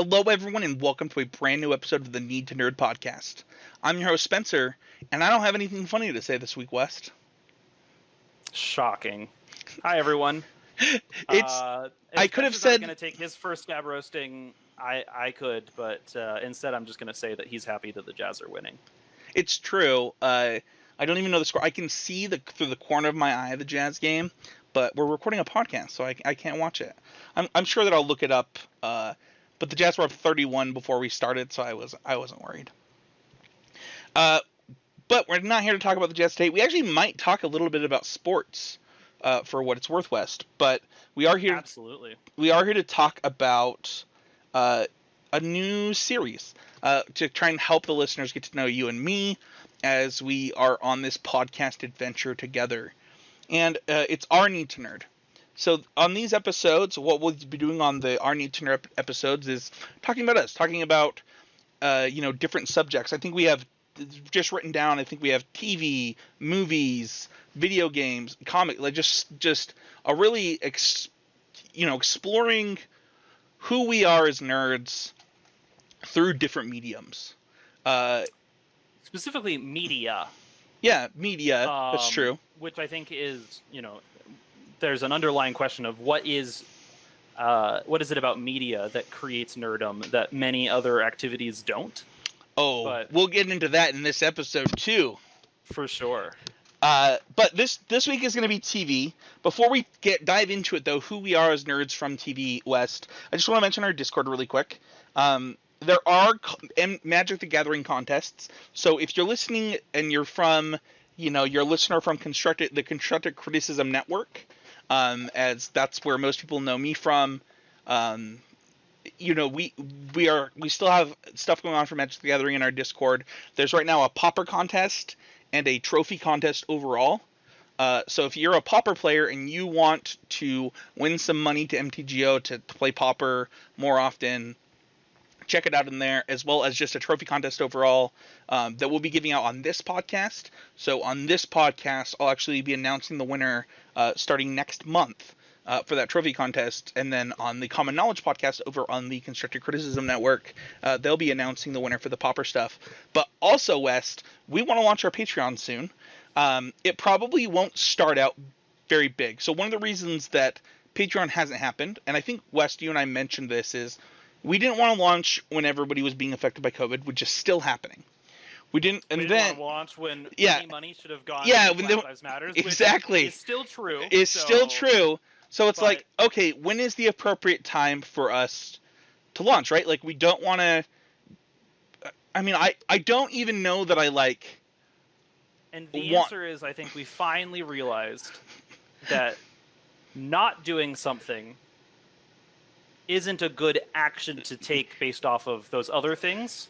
Hello, everyone, and welcome to a brand new episode of the Need to Nerd podcast. I'm your host, Spencer, and I don't have anything funny to say this week, West. Shocking. Hi, everyone. It's. If I could have Spencer's said. going to take his first scab roasting, I could, but instead I'm just going to say that he's happy that the Jazz are winning. It's true. I don't even know the score. I can see through the corner of my eye the Jazz game, but we're recording a podcast, so I can't watch it. I'm sure that I'll look it up. But the Jazz were up 31 before we started, so I wasn't worried. But we're not here to talk about the Jazz today. We actually might talk a little bit about sports, for what it's worth, West. But we are here. Absolutely. We are here to talk about a new series to try and help the listeners get to know you and me as we are on this podcast adventure together. And it's Our Need to Nerd. So on these episodes, what we'll be doing on the Our Need to Nerd episodes is talking about us, talking about different subjects. I think we have just written down. I think we have TV, movies, video games, comic, like just a really exploring who we are as nerds through different mediums. Specifically, media. Yeah, media. That's true. Which I think is, there's an underlying question of what is it about media that creates nerdom that many other activities don't? Oh, we'll get into that in this episode too. For sure. But this week is going to be TV. Before we dive into it, though, who we are as nerds from TV West, I just want to mention our Discord really quick. There are Magic the Gathering contests. So if you're listening and you're from, you're a listener from the Constructed Criticism Network, as that's where most people know me from. We still have stuff going on for Magic the Gathering in our Discord. There's right now a Pauper contest and a trophy contest overall. So if you're a Pauper player and you want to win some money to MTGO to play Pauper more often, check it out in there, as well as just a trophy contest overall that we'll be giving out on this podcast. So on this podcast, I'll actually be announcing the winner starting next month for that trophy contest. And then on the Common Knowledge podcast over on the Constructed Criticism Network, they'll be announcing the winner for the Pauper stuff. But also, West, we want to launch our Patreon soon. It probably won't start out very big. So one of the reasons that Patreon hasn't happened, and I think, West, you and I mentioned this, is we didn't want to launch when everybody was being affected by COVID, which is still happening. We didn't want to launch when any money should have gone to Black Lives Matter. Exactly. Which is still true. Still true. So it's like, okay, when is the appropriate time for us to launch, right? Like, we don't want to... I mean, I don't even know that I like... And the answer is, I think we finally realized that not doing something isn't a good action to take based off of those other things.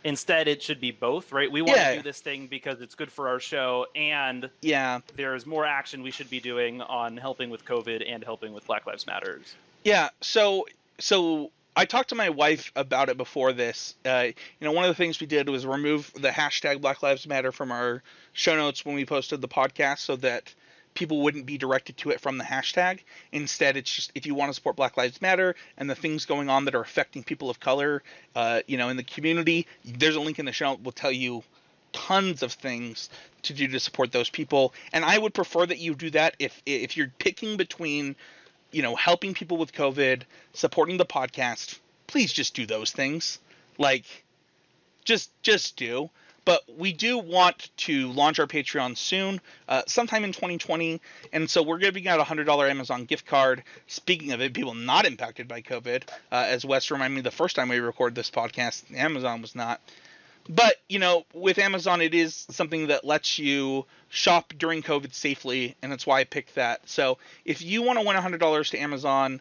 Instead, it should be both, right? We want to do this thing because it's good for our show, and there's more action we should be doing on helping with COVID and helping with Black Lives Matter. Yeah, so I talked to my wife about it before this. One of the things we did was remove the hashtag Black Lives Matter from our show notes when we posted the podcast so that people wouldn't be directed to it from the hashtag. Instead, it's just if you want to support Black Lives Matter and the things going on that are affecting people of color, in the community, there's a link in the show that will tell you tons of things to do to support those people. And I would prefer that you do that if you're picking between, helping people with COVID, supporting the podcast, please just do those things. Like, just do. But we do want to launch our Patreon soon, sometime in 2020, and so we're giving out a $100 Amazon gift card. Speaking of it, people not impacted by COVID, as Wes reminded me the first time we recorded this podcast, Amazon was not. But, with Amazon, it is something that lets you shop during COVID safely, and that's why I picked that. So if you want to win $100 to Amazon,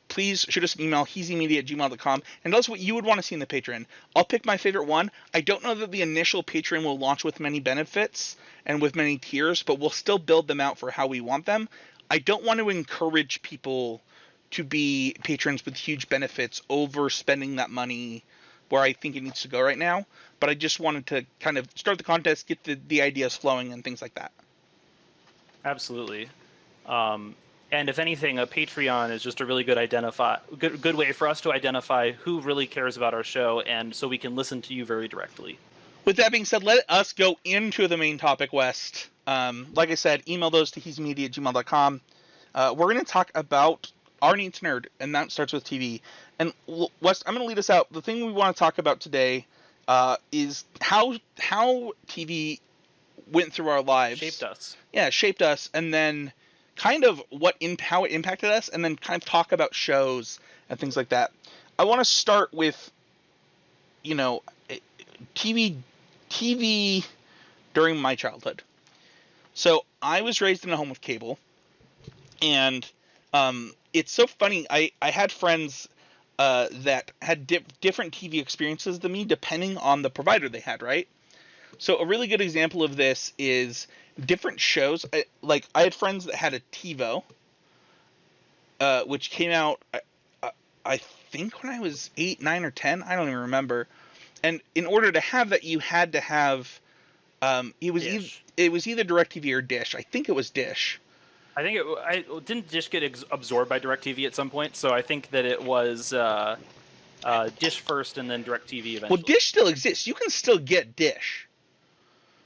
please shoot us an email, heezymedia@gmail.com, and tell us what you would want to see in the Patreon. I'll pick my favorite one. I don't know that the initial Patreon will launch with many benefits and with many tiers, but we'll still build them out for how we want them. I don't want to encourage people to be patrons with huge benefits over spending that money where I think it needs to go right now, but I just wanted to kind of start the contest, get the ideas flowing and things like that. Absolutely. And if anything, a Patreon is just a really good way for us to identify who really cares about our show, and so we can listen to you very directly. With that being said, let us go into the main topic, West. Like I said, email those to he'smedia@gmail.com. We're going to talk about Our Needs Nerd, and that starts with TV. And West, I'm going to lead us out. The thing we want to talk about today is how TV went through our lives. Shaped us. Yeah, shaped us, and then kind of how it impacted us, and then kind of talk about shows and things like that. I want to start with, TV during my childhood. So I was raised in a home with cable, and it's so funny. I had friends that had different TV experiences than me, depending on the provider they had, right? So a really good example of this is different shows. I had friends that had a TiVo, which came out, I think when I was 8, 9, or 10. I don't even remember. And in order to have that, you had to have it was either DirecTV or Dish. I think it was Dish. I think it didn't Dish get absorbed by DirecTV at some point, so I think that it was Dish first and then DirecTV eventually. Well, Dish still exists. You can still get Dish.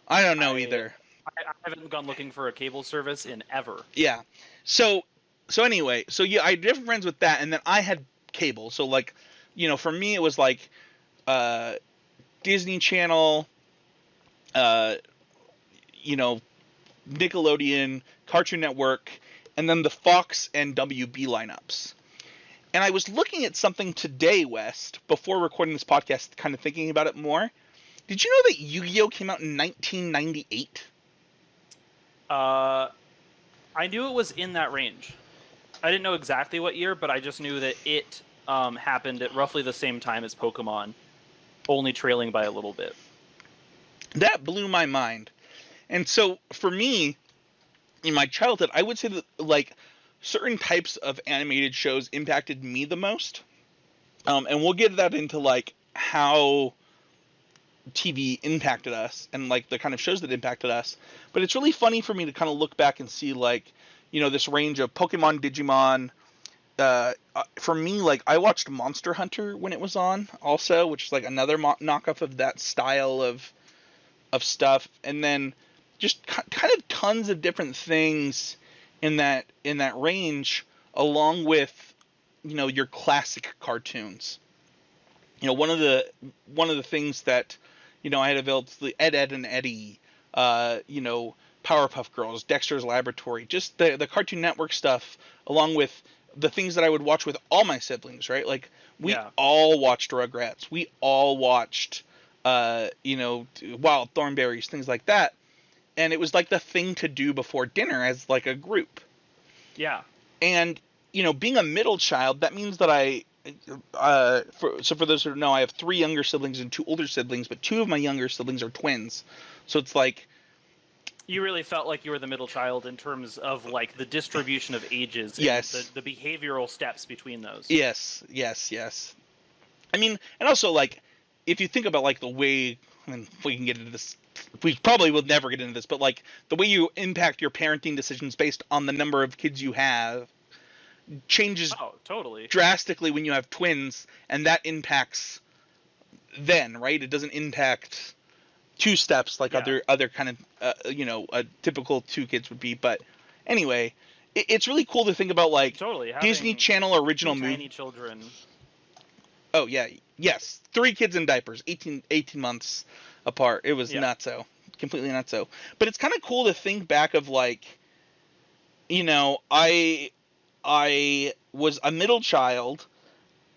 I don't know either. I haven't gone looking for a cable service in ever. Yeah. So anyway, yeah, I had different friends with that, and then I had cable. So for me it was like Disney Channel, Nickelodeon, Cartoon Network, and then the Fox and WB lineups. And I was looking at something today, West, before recording this podcast, kind of thinking about it more. Did you know that Yu-Gi-Oh came out in 1998? I knew it was in that range. I didn't know exactly what year, but I just knew that it happened at roughly the same time as Pokemon, only trailing by a little bit. That blew my mind. And so for me, in my childhood, I would say that certain types of animated shows impacted me the most. And we'll get that into how TV impacted us and the kind of shows that impacted us. But it's really funny for me to kind of look back and see this range of Pokemon, Digimon. For me, I watched Monster Hunter when it was on also, which is another knockoff of that style of stuff. And then just kind of tons of different things in that range, along with your classic cartoons. One of the things that I had available to Ed, Ed and Eddie, Powerpuff Girls, Dexter's Laboratory, just the Cartoon Network stuff, along with the things that I would watch with all my siblings, right? We all watched Rugrats. We all watched, Wild Thornberrys, things like that. And it was the thing to do before dinner as a group. Yeah. And, being a middle child, that means that for those who don't know, I have 3 younger siblings and 2 older siblings, but 2 of my younger siblings are twins. So it's you really felt like you were the middle child in terms of the distribution of ages. Yes. And the behavioral steps between those. Yes. I mean, and also if you think about the way, we can get into this, we probably will never get into this, but the way you impact your parenting decisions based on the number of kids you have changes totally drastically when you have twins, and that impacts then, right? It doesn't impact 2 steps other kind of a typical 2 kids would be. But anyway, it's really cool to think about totally Disney Channel original movie. Tiny children. Oh yeah, yes, 3 kids in diapers, 18 months apart. It was nutso, completely nutso. But it's kind of cool to think back of I was a middle child,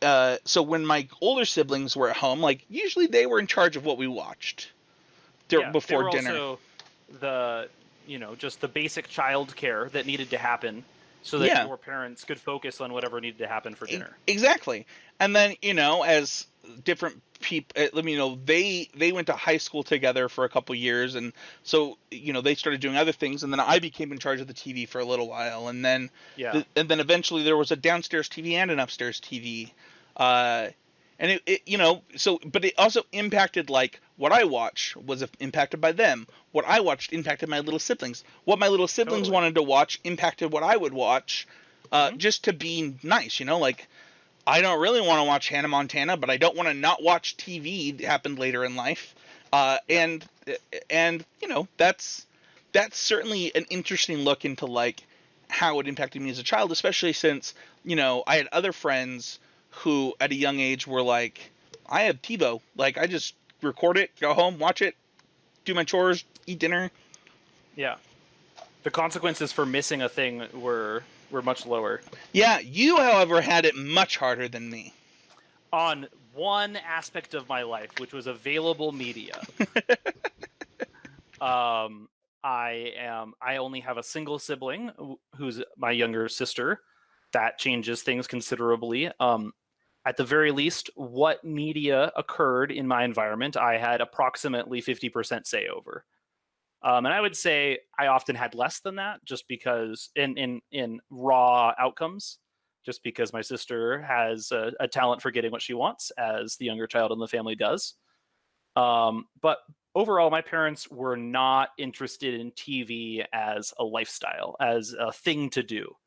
so when my older siblings were at home, usually they were in charge of what we watched before they were dinner. Also the just the basic child care that needed to happen, so that your parents could focus on whatever needed to happen for dinner. Exactly. And then as different people, they went to high school together for a couple years, and so they started doing other things, and then I became in charge of the TV for a little while, and then and then eventually there was a downstairs TV and an upstairs TV, And but it also impacted, like, what I watch was impacted by them. What I watched impacted my little siblings. What my little siblings Totally. wanted to watch impacted what I would watch, Mhm. just to be nice, like, I don't really want to watch Hannah Montana, but I don't want to not watch TV that happened later in life. And that's certainly an interesting look into, like, how it impacted me as a child, especially since, I had other friends who at a young age were like, I have TiVo, like, I just record it, go home, watch it, do my chores, eat dinner. Yeah. The consequences for missing a thing were much lower. Yeah, you, however, had it much harder than me. On one aspect of my life, which was available media. I only have a single sibling who's my younger sister. That changes things considerably. At the very least, what media occurred in my environment, I had approximately 50% say over. And I would say I often had less than that, just because in raw outcomes, just because my sister has a talent for getting what she wants, as the younger child in the family does. But overall, my parents were not interested in TV as a lifestyle, as a thing to do.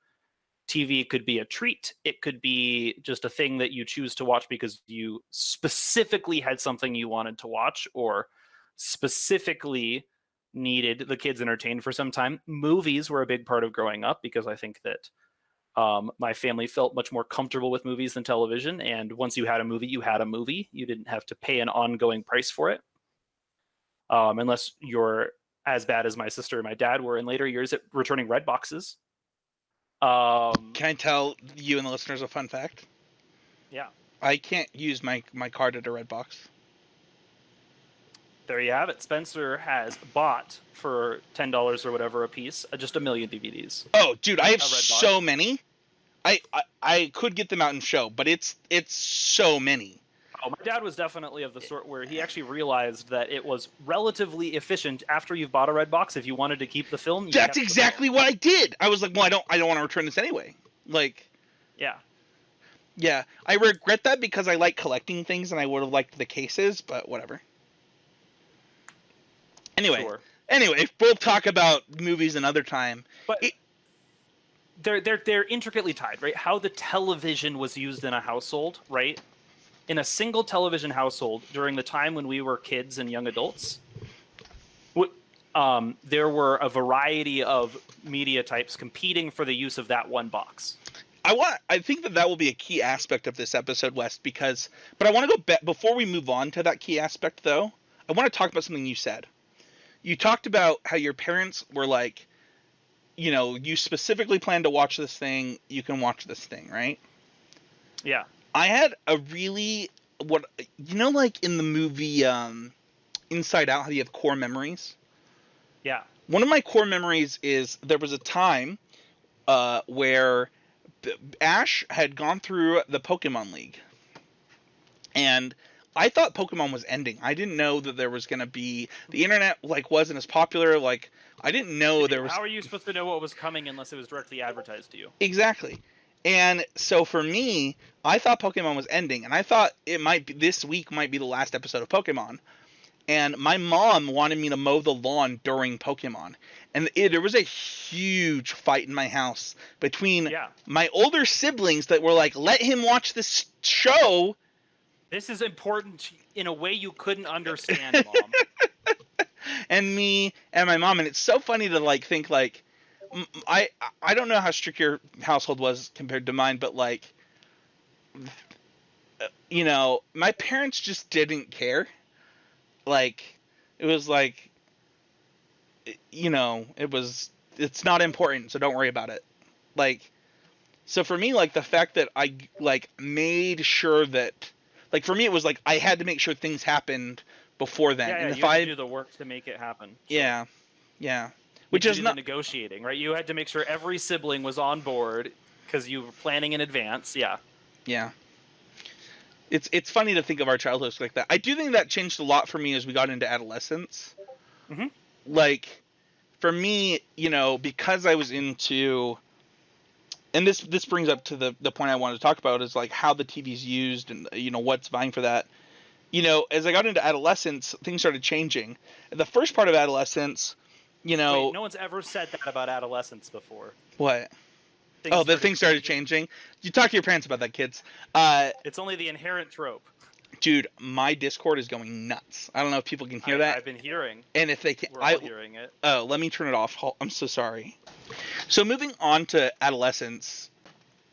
TV could be a treat. It could be just a thing that you choose to watch because you specifically had something you wanted to watch, or specifically needed the kids entertained for some time. Movies were a big part of growing up, because I think that my family felt much more comfortable with movies than television. And once you had a movie, you had a movie. You didn't have to pay an ongoing price for it. Unless you're as bad as my sister and my dad were in later years at returning red boxes. Can I tell you and the listeners a fun fact? Yeah. I can't use my card at a red box. There you have it. Spencer has bought for $10 or whatever a piece, just 1 million DVDs. Oh, dude, I have so many. I could get them out and show, but it's so many. Oh, my dad was definitely of the sort where he actually realized that it was relatively efficient after you've bought a red box. If you wanted to keep the film, that's exactly what I did. I was like, well, I don't want to return this anyway. Like, yeah, I regret that because I like collecting things and I would have liked the cases, but whatever. Anyway, we'll talk about movies another time. But they're intricately tied, right? How the television was used in a household, right? In a single television household during the time when we were kids and young adults, there were a variety of media types competing for the use of that one box. I think that will be a key aspect of this episode, Wes, but I want to go back before we move on to that key aspect, though. I want to talk about something you said. You talked about how your parents were like, you specifically planned to watch this thing, you can watch this thing, right? Yeah. I had a really, like in the movie Inside Out, how you have core memories? Yeah. One of my core memories is there was a time where Ash had gone through the Pokemon League. And I thought Pokemon was ending. I didn't know that there was going to be... The internet, wasn't as popular. I didn't know there was... How are you supposed to know what was coming unless it was directly advertised to you? Exactly. And so for me, I thought Pokemon was ending. And I thought this week might be the last episode of Pokemon. And my mom wanted me to mow the lawn during Pokemon. And there was a huge fight in my house between my older siblings that were like, let him watch this show. This is important in a way you couldn't understand, Mom. And me and my mom. And it's so funny to think I don't know how strict your household was compared to mine, but my parents just didn't care. It was it's not important, so don't worry about it. So for me, the fact that I made sure that, for me, it was I had to make sure things happened before then. Yeah, and you had to do the work to make it happen. So. Yeah. Which is not negotiating, right? You had to make sure every sibling was on board because you were planning in advance. Yeah. Yeah. It's funny to think of our childhoods like that. I do think that changed a lot for me as we got into adolescence. Mm-hmm. For me, because I was into and this brings up to the point I wanted to talk about is like how the TV's used and what's vying for that. As I got into adolescence, things started changing. The first part of adolescence, Wait, no one's ever said that about adolescence before. What? Things started changing. You talk to your parents about that, kids. It's only the inherent trope. Dude, my Discord is going nuts. I don't know if people can hear that. I've been hearing. And if they can, we're all hearing it. Oh, let me turn it off. I'm so sorry. So moving on to adolescence.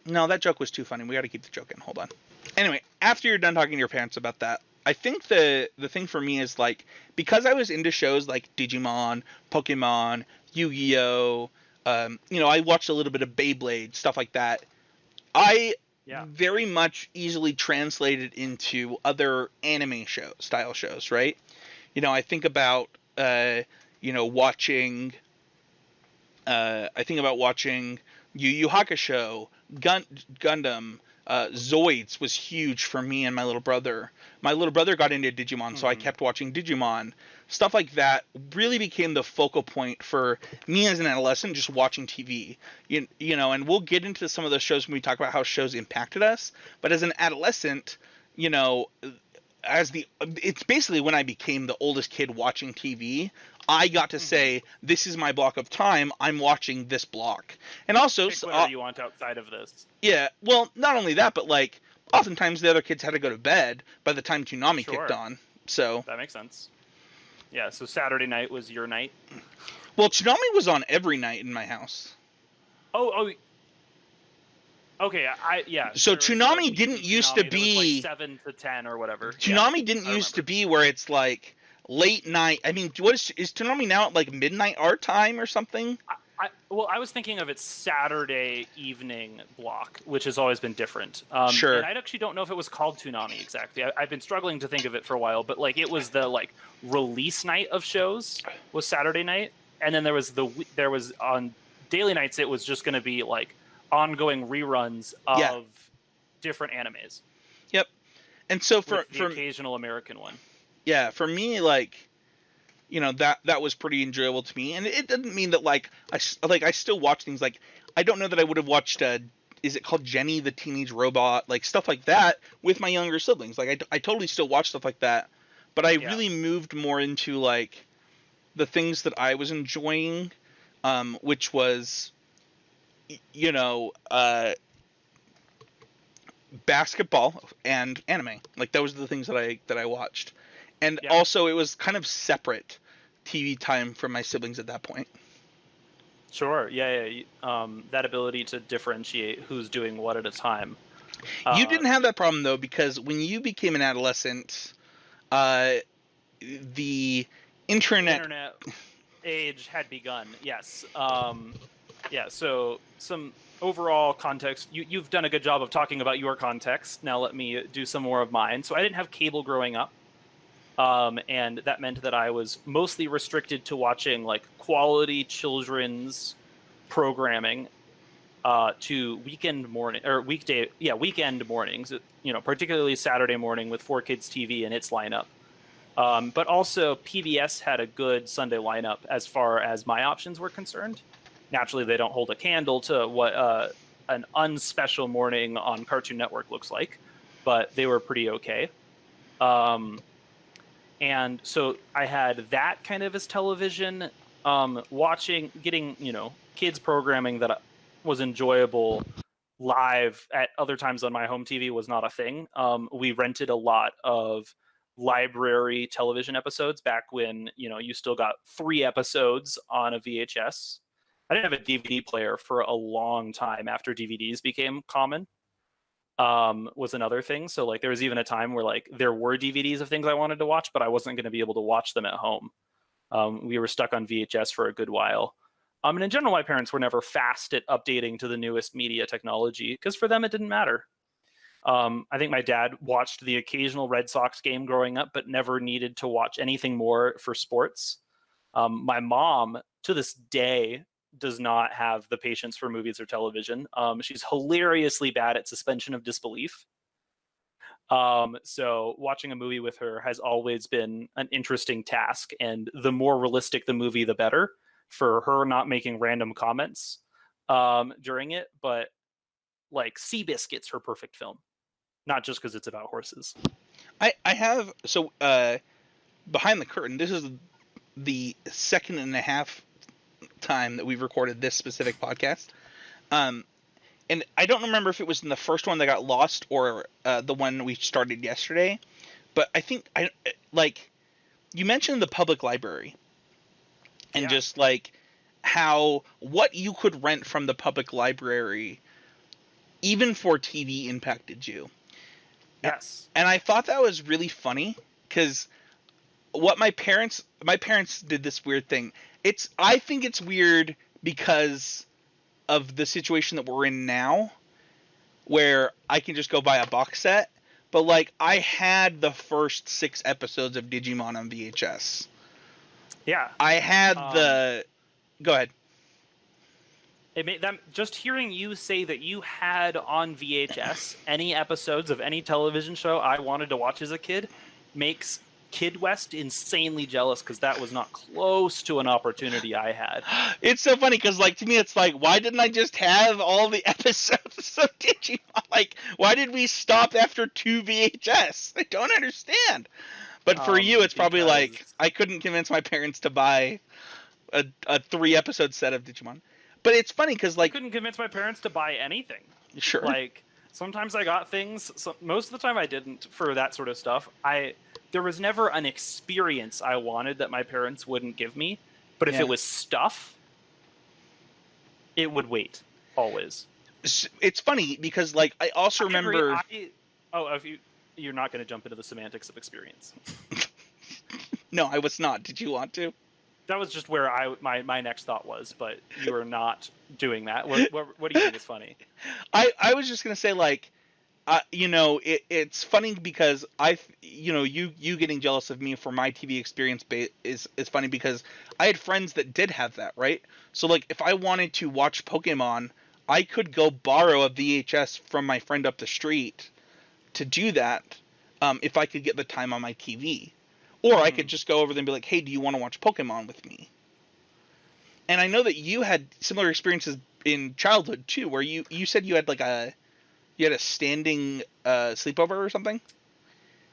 No, that joke was too funny. We got to keep the joke in. Hold on. Anyway, after you're done talking to your parents about that, I think the thing for me is like, because I was into shows like Digimon, Pokemon, Yu-Gi-Oh, I watched a little bit of Beyblade, stuff like that. I very much easily translated into other anime style shows, right? I think about watching Yu Yu Hakusho, Gundam, Zoids was huge for me and my little brother. My little brother got into Digimon, so I kept watching Digimon. Stuff like that really became the focal point for me as an adolescent, just watching TV. And we'll get into some of those shows when we talk about how shows impacted us. But as an adolescent, it's basically when I became the oldest kid watching TV. I got to say, this is my block of time. I'm watching this block. And also, pick whatever you want outside of this. Yeah, well, not only that, but like oftentimes the other kids had to go to bed by the time Toonami kicked on. So that makes sense. Yeah, so Saturday night was your night. Well, Toonami was on every night in my house. Oh. Okay, So Toonami didn't used to be like 7 to 10 or whatever. Toonami didn't used to be where it's like late night. I mean, is Toonami now at like midnight our time or something? I was thinking of its Saturday evening block, which has always been different. Sure. And I actually don't know if it was called Toonami exactly. I've been struggling to think of it for a while, but like it was the like release night of shows was Saturday night, and then there was on daily nights it was just going to be like ongoing reruns of different animes. Yep. And so for the occasional American one. Yeah, for me, like, that was pretty enjoyable to me, and it doesn't mean that like I still watch things. Like, I don't know that I would have watched is it called Jenny the Teenage Robot, like stuff like that with my younger siblings. Like I totally still watch stuff like that, but I really moved more into like the things that I was enjoying, which was basketball and anime. Like those are the things that I watched. And also, it was kind of separate TV time from my siblings at that point. Sure. Yeah. That ability to differentiate who's doing what at a time. You didn't have that problem, though, because when you became an adolescent, the internet age had begun. Yes. So some overall context. You've done a good job of talking about your context. Now let me do some more of mine. So I didn't have cable growing up. And that meant that I was mostly restricted to watching like quality children's programming to weekend mornings, particularly Saturday morning with 4Kids TV and its lineup. But also PBS had a good Sunday lineup as far as my options were concerned. Naturally, they don't hold a candle to what an unspecial morning on Cartoon Network looks like, but they were pretty okay. And so I had that kind of as television, getting, kids programming that was enjoyable live at other times on my home TV was not a thing. We rented a lot of library television episodes back when, you still got 3 episodes on a VHS. I didn't have a DVD player for a long time after DVDs became common. Was another thing. So like there was even a time where like there were DVDs of things I wanted to watch, but I wasn't going to be able to watch them at home. We were stuck on VHS for a good while. And in general, my parents were never fast at updating to the newest media technology because for them it didn't matter. I think my dad watched the occasional Red Sox game growing up, but never needed to watch anything more for sports. My mom, to this day, does not have the patience for movies or television. She's hilariously bad at suspension of disbelief. So watching a movie with her has always been an interesting task, and the more realistic the movie, the better for her not making random comments during it. But like Seabiscuit's her perfect film, not just because it's about horses. I have behind the curtain. This is the second and a half time that we've recorded this specific podcast. And I don't remember if it was in the first one that got lost or the one we started yesterday, but I think you mentioned the public library and just like how what you could rent from the public library, even for TV, impacted you. Yes. And I thought that was really funny because what my parents did this weird thing. I think it's weird because of the situation that we're in now, where I can just go buy a box set. But like, I had the first 6 episodes of Digimon on VHS. Yeah. I had Go ahead. It made them, just hearing you say that you had on VHS any episodes of any television show I wanted to watch as a kid makes Kid West insanely jealous, because that was not close to an opportunity I had. It's so funny because, like, to me, it's like, why didn't I just have all the episodes of Digimon? Like, why did we stop after 2 VHS? I don't understand. But for you, it's probably like, I couldn't convince my parents to buy a 3-episode set of Digimon. But it's funny because, like, I couldn't convince my parents to buy anything. Sure. Like, sometimes I got things. Most of the time I didn't for that sort of stuff. There was never an experience I wanted that my parents wouldn't give me. But if it was stuff, it would wait, always. It's funny because, like, I also remember... You're not going to jump into the semantics of experience. No, I was not. Did you want to? That was just where my next thought was, but you are not doing that. What do you think is funny? I was just going to say, like, it's funny because you getting jealous of me for my TV experience is funny because I had friends that did have that, right? So, like, if I wanted to watch Pokemon, I could go borrow a VHS from my friend up the street to do that, if I could get the time on my TV. Or I could just go over there and be like, hey, do you want to watch Pokemon with me? And I know that you had similar experiences in childhood, too, where you said you had like a standing sleepover or something?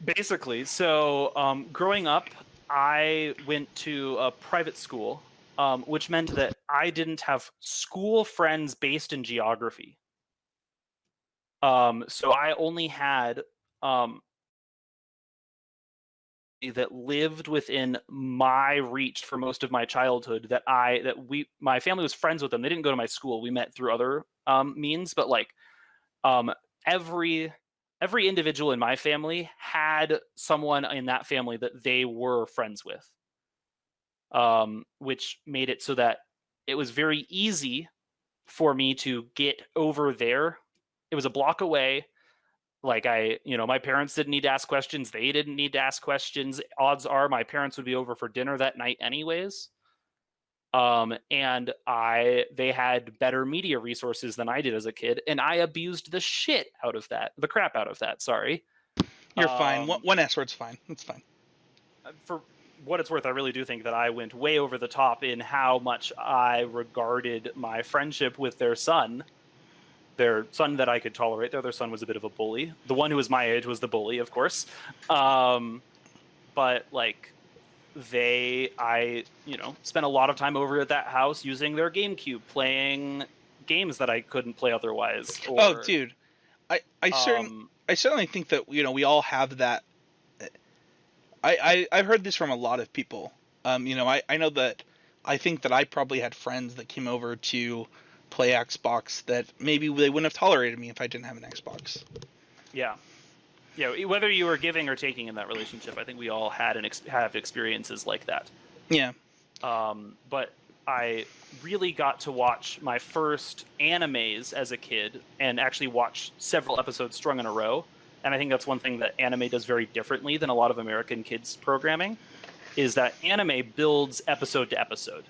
Basically. So growing up, I went to a private school, which meant that I didn't have school friends based in geography. So I only had that lived within my reach for most of my childhood, my family was friends with them. They didn't go to my school. We met through other means, but like every individual in my family had someone in that family that they were friends with, which made it so that it was very easy for me to get over there. It was a block away. Like my parents didn't need to ask questions. They didn't need to ask questions. Odds are my parents would be over for dinner that night anyways. And they had better media resources than I did as a kid. And I abused the crap out of that. Sorry. You're fine. One S-word's fine. It's fine. For what it's worth, I really do think that I went way over the top in how much I regarded my friendship with their son that I could tolerate. Their other son was a bit of a bully. The one who was my age was the bully, of course. But like I spent a lot of time over at that house using their GameCube, playing games that I couldn't play otherwise. Oh, dude. I certainly think that, we all have that. I've heard this from a lot of people. I know that I think that I probably had friends that came over to play Xbox that maybe they wouldn't have tolerated me if I didn't have an Xbox. Yeah, whether you were giving or taking in that relationship, I think we all had have experiences like that. Yeah. But I really got to watch my first animes as a kid, and actually watch several episodes strung in a row. And I think that's one thing that anime does very differently than a lot of American kids programming, is that anime builds episode to episode.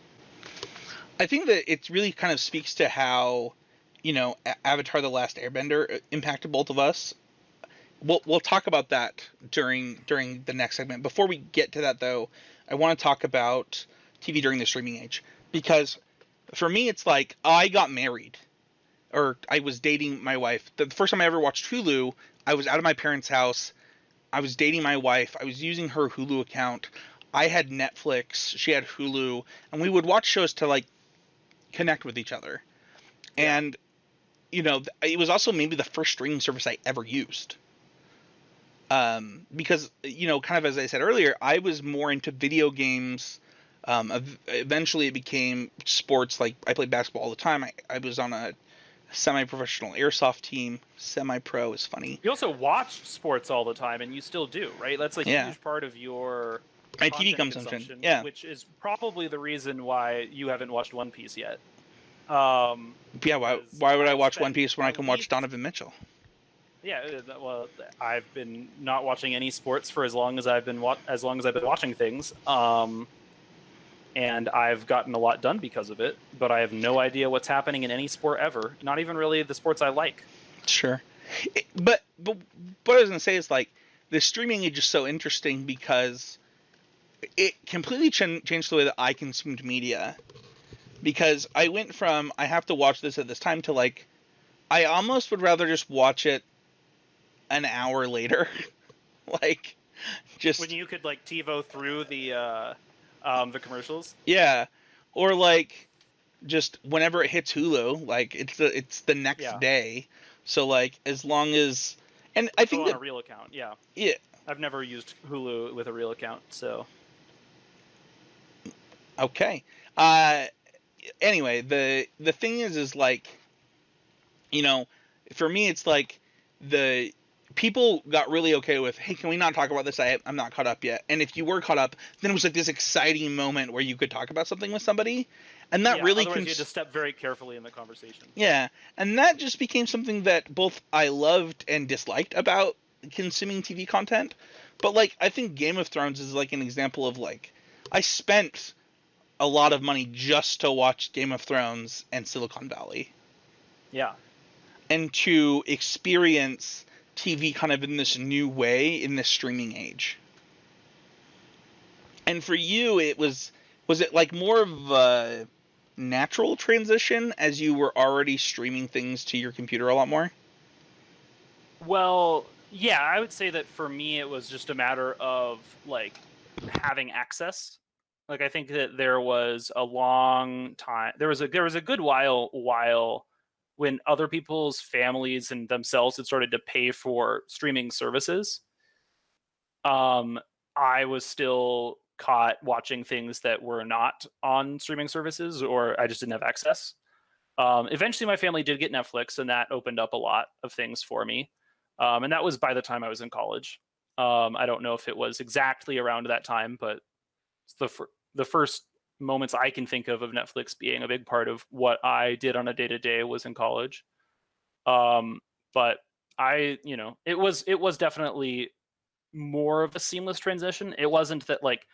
I think that it really kind of speaks to how, Avatar: The Last Airbender impacted both of us. We'll talk about that during the next segment. Before we get to that, though, I want to talk about TV during the streaming age, because for me, it's like I got married, or I was dating my wife. The first time I ever watched Hulu, I was out of my parents' house. I was dating my wife. I was using her Hulu account. I had Netflix. She had Hulu, and we would watch shows to like connect with each other. Yeah. And it was also maybe the first streaming service I ever used. Because kind of as I said earlier, I was more into video games. Eventually, it became sports. Like I played basketball all the time. I was on a semi-professional airsoft team. Semi-pro is funny. You also watch sports all the time, and you still do, right? That's a Yeah. huge part of your My content TV consumption. Yeah. which is probably the reason why you haven't watched One Piece yet. Yeah. Why would I watch One Piece when I can watch Donovan Mitchell? Yeah, well, I've been not watching any sports for as long as I've been watching things, and I've gotten a lot done because of it. But I have no idea what's happening in any sport ever. Not even really the sports I like. Sure, but what I was gonna say is like the streaming age is so interesting because it completely changed the way that I consumed media. Because I went from I have to watch this at this time to like I almost would rather just watch it an hour later. Like just when you could like TiVo through the commercials. Yeah, or like just whenever it hits Hulu, like it's the next day. So like as long as, and I think on a real account, yeah. I've never used Hulu with a real account, so. Okay. Anyway, the thing is like, for me it's like the people got really okay with, hey, can we not talk about this? I'm not caught up yet. And if you were caught up, then it was like this exciting moment where you could talk about something with somebody. And that really otherwise you had to step very carefully in the conversation. Yeah. And that just became something that both I loved and disliked about consuming TV content. But like I think Game of Thrones is like an example of like I spent a lot of money just to watch Game of Thrones and Silicon Valley. Yeah. And to experience TV kind of in this new way in this streaming age. And for you, was it like more of a natural transition as you were already streaming things to your computer a lot more? Well, yeah, I would say that for me it was just a matter of like having access. Like I think that there was a long time, there was a good while when other people's families and themselves had started to pay for streaming services. I was still caught watching things that were not on streaming services, or I just didn't have access. Eventually my family did get Netflix, and that opened up a lot of things for me. And that was by the time I was in college. I don't know if it was exactly around that time, but it's the first moments I can think of Netflix being a big part of what I did on a day-to-day was in college. But it was definitely more of a seamless transition. It wasn't that like,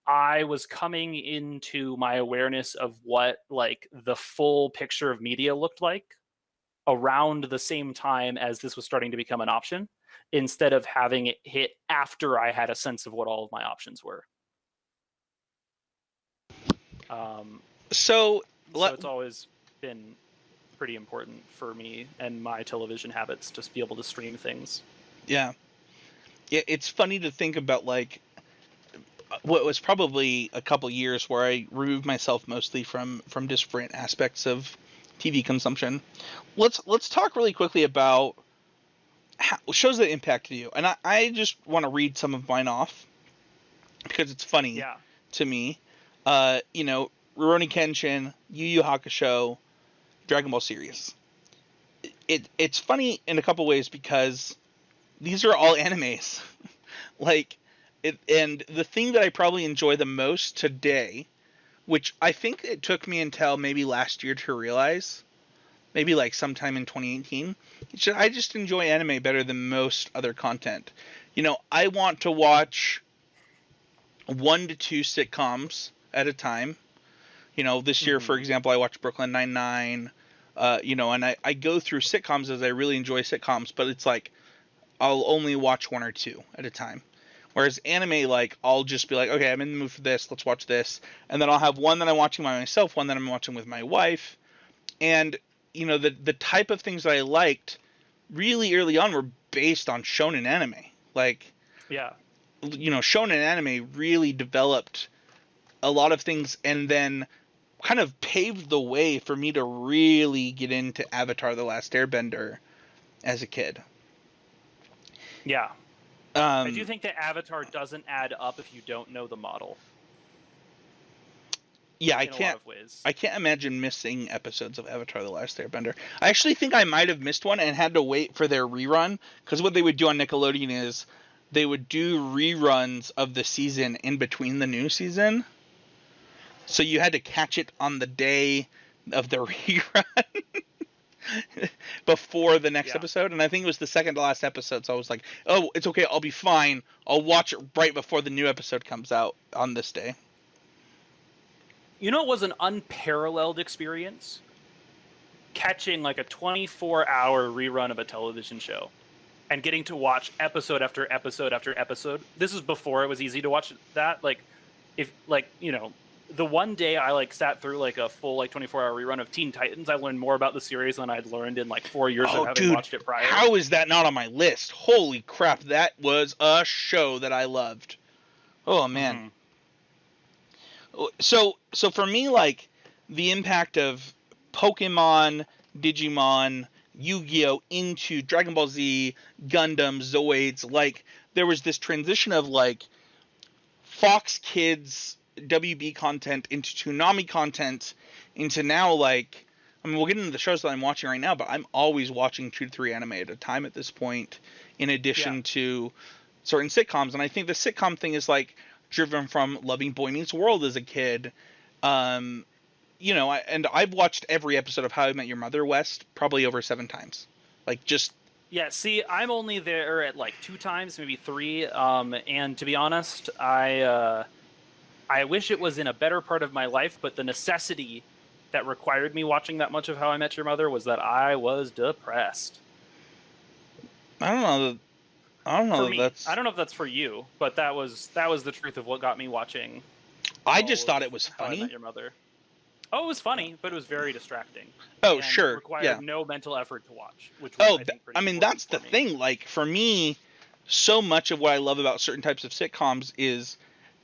I was coming into my awareness of what like the full picture of media looked like around the same time as this was starting to become an option, instead of having it hit after I had a sense of what all of my options were. So it's always been pretty important for me and my television habits to be able to stream things. Yeah, it's funny to think about like what was probably a couple years where I removed myself mostly from different aspects of TV consumption. Let's talk really quickly about shows that impacted you, and I just want to read some of mine off because it's funny to me. Rurouni Kenshin, Yu Yu Hakusho, Dragon Ball series. It's funny in a couple ways because these are all animes. And the thing that I probably enjoy the most today, which I think it took me until maybe last year to realize, maybe like sometime in 2018, I just enjoy anime better than most other content. I want to watch 1 to 2 sitcoms at a time. This year, for example, I watched Brooklyn Nine-Nine, and I go through sitcoms as I really enjoy sitcoms, but it's like I'll only watch 1 or 2 at a time. Whereas anime, like, I'll just be like, okay, I'm in the mood for this, let's watch this. And then I'll have one that I'm watching by myself, one that I'm watching with my wife. And the type of things that I liked really early on were based on shonen anime. Like, Yeah. Shonen anime really developed a lot of things, and then kind of paved the way for me to really get into Avatar: The Last Airbender as a kid. Yeah. I do think that Avatar doesn't add up if you don't know the model. Yeah, in a lot of ways. I can't imagine missing episodes of Avatar: The Last Airbender. I actually think I might have missed one and had to wait for their rerun, because what they would do on Nickelodeon is they would do reruns of the season in between the new season. So you had to catch it on the day of the rerun before the next episode. And I think it was the second to last episode. So I was like, oh, it's okay. I'll be fine. I'll watch it right before the new episode comes out on this day. You know, it was an unparalleled experience catching like a 24-hour rerun of a television show and getting to watch episode after episode after episode. This is before it was easy to watch that. Like, if the one day I sat through a full 24-hour rerun of Teen Titans, I learned more about the series than I'd learned in 4 years of having watched it prior. How is that not on my list? Holy crap, that was a show that I loved. Oh man. Mm-hmm. So for me, the impact of Pokemon, Digimon, Yu-Gi-Oh! Into Dragon Ball Z, Gundam, Zoids, there was this transition of Fox Kids WB content into Toonami content into now we'll get into the shows that I'm watching right now, but I'm always watching 2 to 3 anime at a time at this point, in addition to certain sitcoms. And I think the sitcom thing is driven from loving Boy Meets World as a kid. And I've watched every episode of How I Met Your Mother, West, probably over 7 times. Yeah, see, I'm only there at 2 times, maybe 3. And to be honest, I wish it was in a better part of my life, but the necessity that required me watching that much of How I Met Your Mother was that I was depressed. I don't know. I don't know if that's for you, but that was the truth of what got me watching. I just thought it was funny. How I Met Your Mother. Oh, it was funny, but it was very distracting. Oh, sure. It required no mental effort to watch. Which was, that's the thing. For me, so much of what I love about certain types of sitcoms is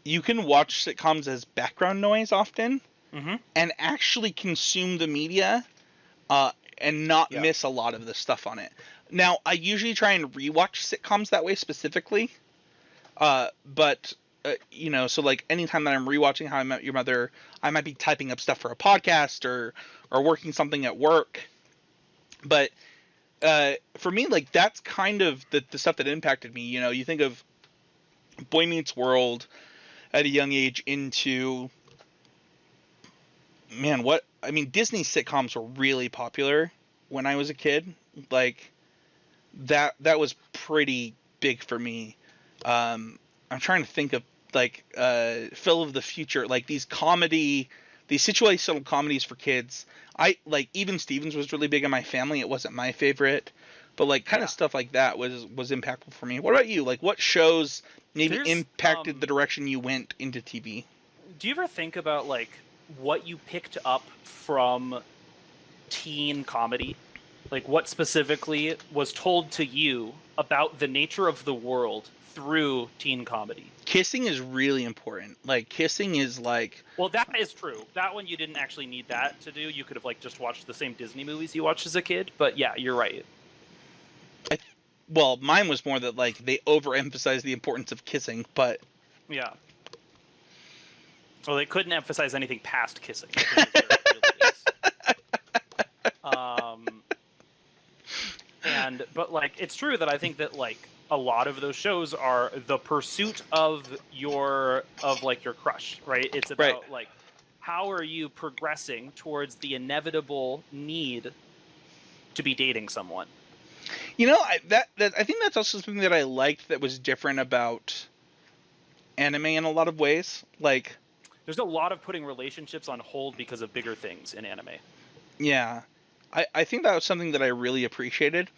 you can watch sitcoms as background noise often, and actually consume the media, and not miss a lot of the stuff on it. Now, I usually try and rewatch sitcoms that way specifically, but anytime that I'm rewatching How I Met Your Mother, I might be typing up stuff for a podcast or working something at work. But for me, that's kind of the stuff that impacted me. You think of Boy Meets World at a young age into, Disney sitcoms were really popular when I was a kid. That was pretty big for me. I'm trying to think of Phil of the Future, these situational comedies for kids. I Even Stevens was really big in my family. It wasn't my favorite, but kind of stuff like that was impactful for me. What about you? What shows maybe impacted the direction you went into TV? Do you ever think about what you picked up from teen comedy? What specifically was told to you about the nature of the world through teen comedy? Kissing is really important. Kissing is Well, that is true. That one you didn't actually need that to do. You could have just watched the same Disney movies you watched as a kid. But yeah, you're right. Well, mine was more that they overemphasize the importance of kissing, but yeah. Well, they couldn't emphasize anything past kissing. But it's true that I think that a lot of those shows are the pursuit of your crush, right? It's about how are you progressing towards the inevitable need to be dating someone. I think that's also something that I liked that was different about anime in a lot of ways. There's a lot of putting relationships on hold because of bigger things in anime. Yeah. I think that was something that I really appreciated.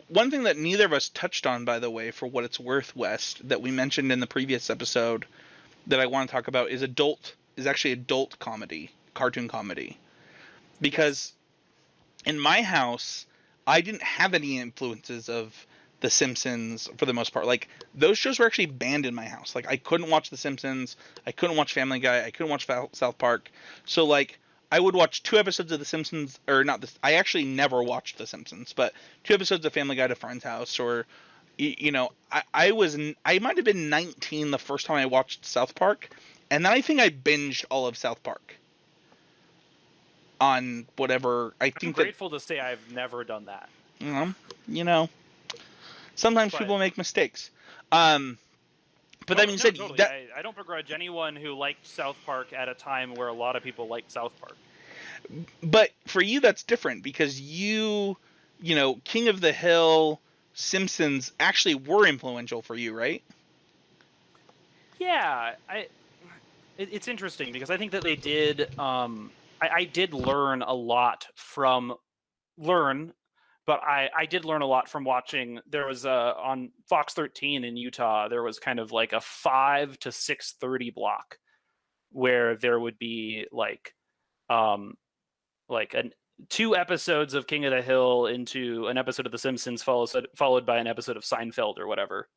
One thing that neither of us touched on, by the way, for what it's worth, West, that we mentioned in the previous episode that I want to talk about is actually adult comedy, cartoon comedy. Because in my house, I didn't have any influences of The Simpsons for the most part. Like, those shows were actually banned in my house. Like, I couldn't watch The Simpsons, I couldn't watch Family Guy, I couldn't watch South Park. So, like, I would watch 2 episodes of The Simpsons, or not this. I actually never watched The Simpsons, but 2 episodes of Family Guy at a friend's house, or I might have been 19 the first time I watched South Park, and then I think I binged all of South Park on whatever. I'm grateful to say I've never done that. Sometimes people make mistakes. But that being said, totally. I don't begrudge anyone who liked South Park at a time where a lot of people liked South Park. But for you, that's different because King of the Hill, Simpsons actually were influential for you, right? Yeah, it's interesting because I think that they did. I did learn a lot from but I did learn a lot from watching. There was on Fox 13 in Utah, there was kind of like a 5 to 6:30 block where there would be like 2 episodes of King of the Hill into an episode of The Simpsons, followed by an episode of Seinfeld or whatever.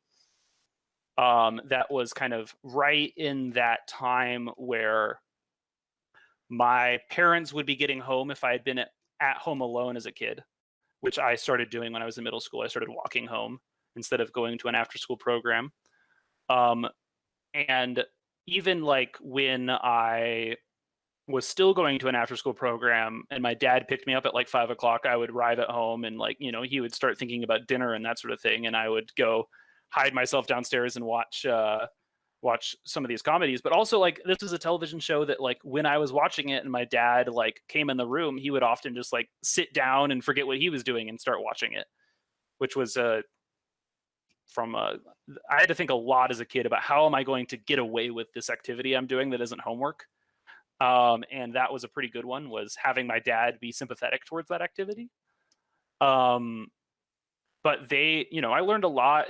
That was kind of right in that time where my parents would be getting home if I had been at home alone as a kid, which I started doing when I was in middle school. I started walking home instead of going to an after-school program. And even like when I was still going to an after-school program and my dad picked me up at like 5 o'clock, I would arrive at home and he would start thinking about dinner and that sort of thing. And I would go hide myself downstairs and watch some of these comedies. But also, like, this is a television show that, like, when I was watching it and my dad like came in the room, he would often just like sit down and forget what he was doing and start watching it, which was I had to think a lot as a kid about how am I going to get away with this activity I'm doing that isn't homework. And that was a pretty good one, was having my dad be sympathetic towards that activity. But I learned a lot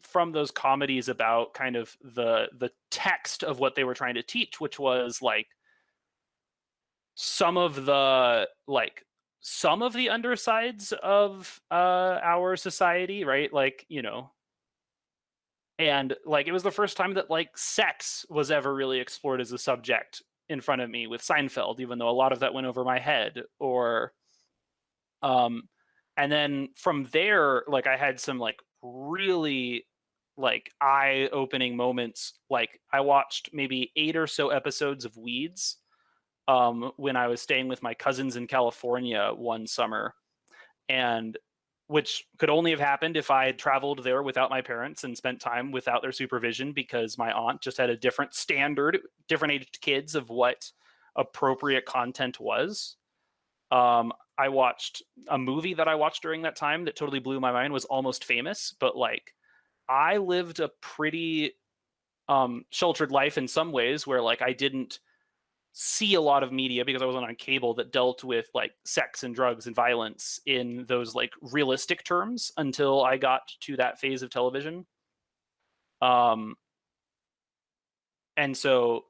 from those comedies about kind of the text of what they were trying to teach, which was like some of the undersides of our society, right? And like it was the first time that like sex was ever really explored as a subject in front of me with Seinfeld, even though a lot of that went over my head. And then from there, like I had some like really like eye-opening moments. Like I watched maybe 8 or so episodes of Weeds when I was staying with my cousins in California one summer, and which could only have happened if I had traveled there without my parents and spent time without their supervision, because my aunt just had a different standard, different aged kids of what appropriate content was. I watched a movie that I watched during that time that totally blew my mind, was Almost Famous. But like I lived a pretty sheltered life in some ways, where like I didn't see a lot of media because I wasn't on cable that dealt with like sex and drugs and violence in those like realistic terms until I got to that phase of television. And so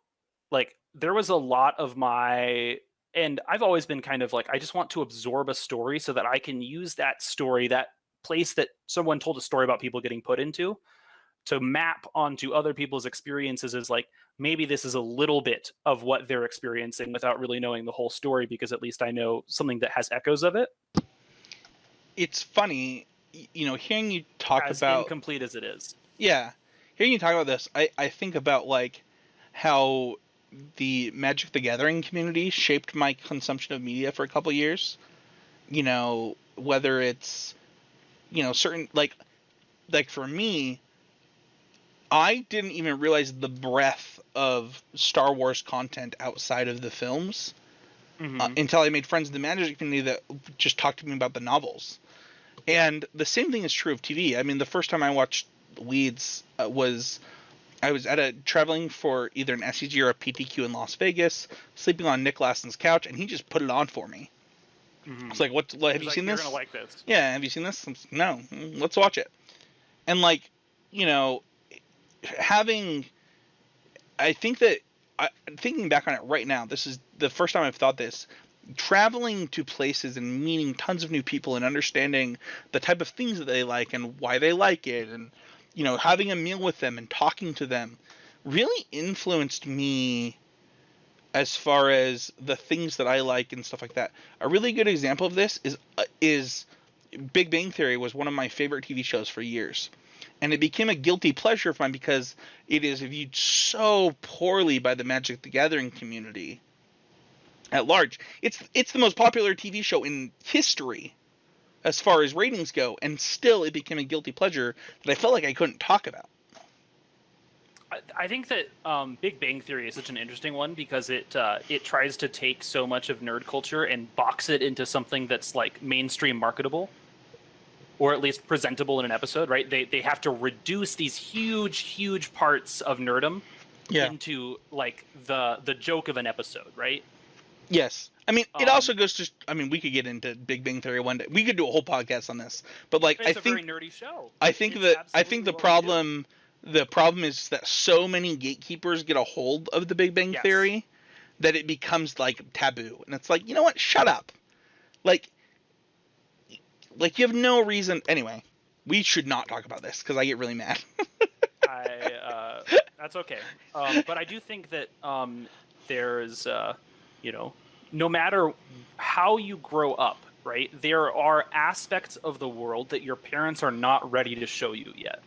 like there was a lot of and I've always been kind of like, I just want to absorb a story so that I can use that story, that place that someone told a story about people getting put into, to map onto other people's experiences as like, maybe this is a little bit of what they're experiencing without really knowing the whole story, because at least I know something that has echoes of it. It's funny, hearing you talk as about... incomplete as it is. Yeah. Hearing you talk about this, I think about like how the Magic the Gathering community shaped my consumption of media for a couple years. Whether it's, certain, like for me, I didn't even realize the breadth of Star Wars content outside of the films until I made friends in the Magic community that just talked to me about the novels. And the same thing is true of TV. I mean, the first time I watched Weeds was... I was traveling for either an SCG or a PTQ in Las Vegas, sleeping on Nick Lassen's couch, and he just put it on for me. I was like, "What? Have you seen this? You're gonna like this." Yeah, have you seen this? No, let's watch it. And like, I think that thinking back on it right now, this is the first time I've thought this. traveling to places and meeting tons of new people and understanding the type of things that they like and why they like it, and having a meal with them and talking to them really influenced me as far as the things that I like and stuff like that. A really good example of this is Big Bang Theory was one of my favorite TV shows for years. And it became a guilty pleasure of mine because it is viewed so poorly by the Magic the Gathering community at large. It's the most popular TV show in history as far as ratings go, and still it became a guilty pleasure that I felt like I couldn't talk about. I think that Big Bang Theory is such an interesting one because it tries to take so much of nerd culture and box it into something that's like mainstream marketable, or at least presentable in an episode, right? They have to reduce these huge parts of nerdom into like the joke of an episode, right? Yes. I mean, it also goes to, I mean, we could get into Big Bang Theory one day. We could do a whole podcast on this. But like, it's a very nerdy show. I think the problem is that so many gatekeepers get a hold of the Big Bang Theory that it becomes like taboo. And it's like, you know what? Shut up. Like you have no reason. Anyway, we should not talk about this because I get really mad. That's okay. But I do think that there's, no matter how you grow up, right, there are aspects of the world that your parents are not ready to show you yet.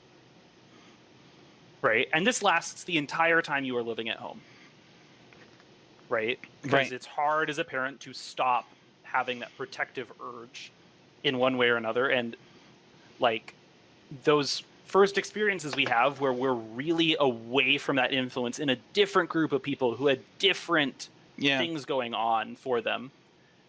Right? And this lasts the entire time you are living at home. Right? Because it's hard as a parent to stop having that protective urge in one way or another. And like those first experiences we have where we're really away from that influence in a different group of people who had different things going on for them.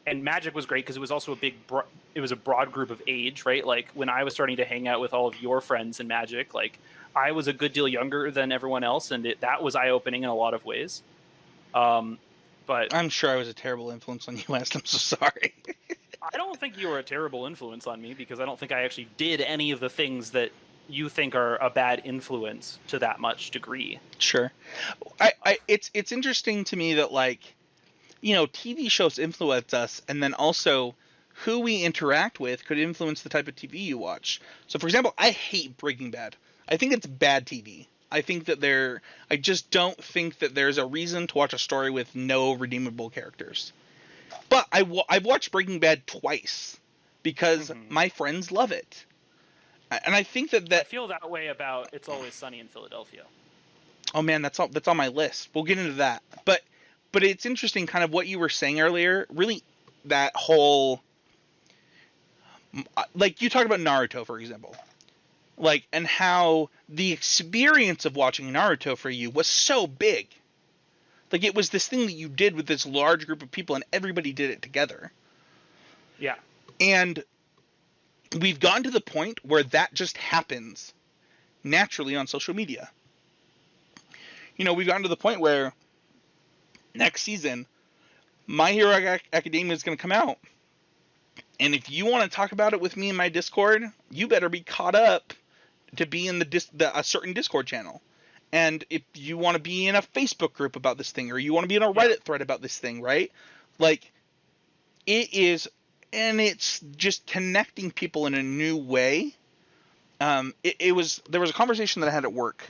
And Magic was great because it was also it was a broad group of age, right? Like when I was starting to hang out with all of your friends in Magic, like I was a good deal younger than everyone else, and that was eye-opening in a lot of ways. But I'm sure I was a terrible influence on you, West. I'm so sorry. I don't think you were a terrible influence on me because I don't think I actually did any of the things that you think are a bad influence to that much degree. Sure. It's interesting to me that like, TV shows influence us, and then also who we interact with could influence the type of TV you watch. So for example, I hate Breaking Bad. I think it's bad TV. I think that I just don't think that there's a reason to watch a story with no redeemable characters. But I've watched Breaking Bad twice because my friends love it. And I think that I feel that way about It's Always Sunny in Philadelphia. Oh man, that's on my list. We'll get into that. But it's interesting kind of what you were saying earlier, really that whole like you talked about Naruto, for example. Like, and how the experience of watching Naruto for you was so big. Like, it was this thing that you did with this large group of people, and everybody did it together. Yeah. And we've gotten to the point where that just happens naturally on social media. We've gotten to the point where next season, My Hero Academia is going to come out. And if you want to talk about it with me in my Discord, you better be caught up to be in a certain Discord channel. And if you want to be in a Facebook group about this thing, or you want to be in a Reddit thread about this thing, right? Like, it is, and it's just connecting people in a new way. There was a conversation that I had at work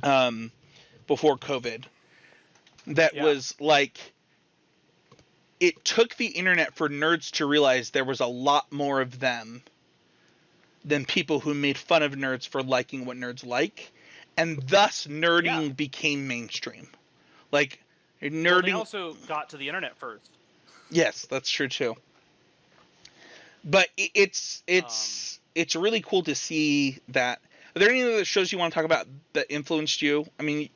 before COVID that was like, it took the internet for nerds to realize there was a lot more of them than people who made fun of nerds for liking what nerds like, and thus nerding became mainstream. Like, nerding. Well, they also got to the internet first. Yes, that's true too. But it's really cool to see that. Are there any other shows you want to talk about that influenced you? I mean,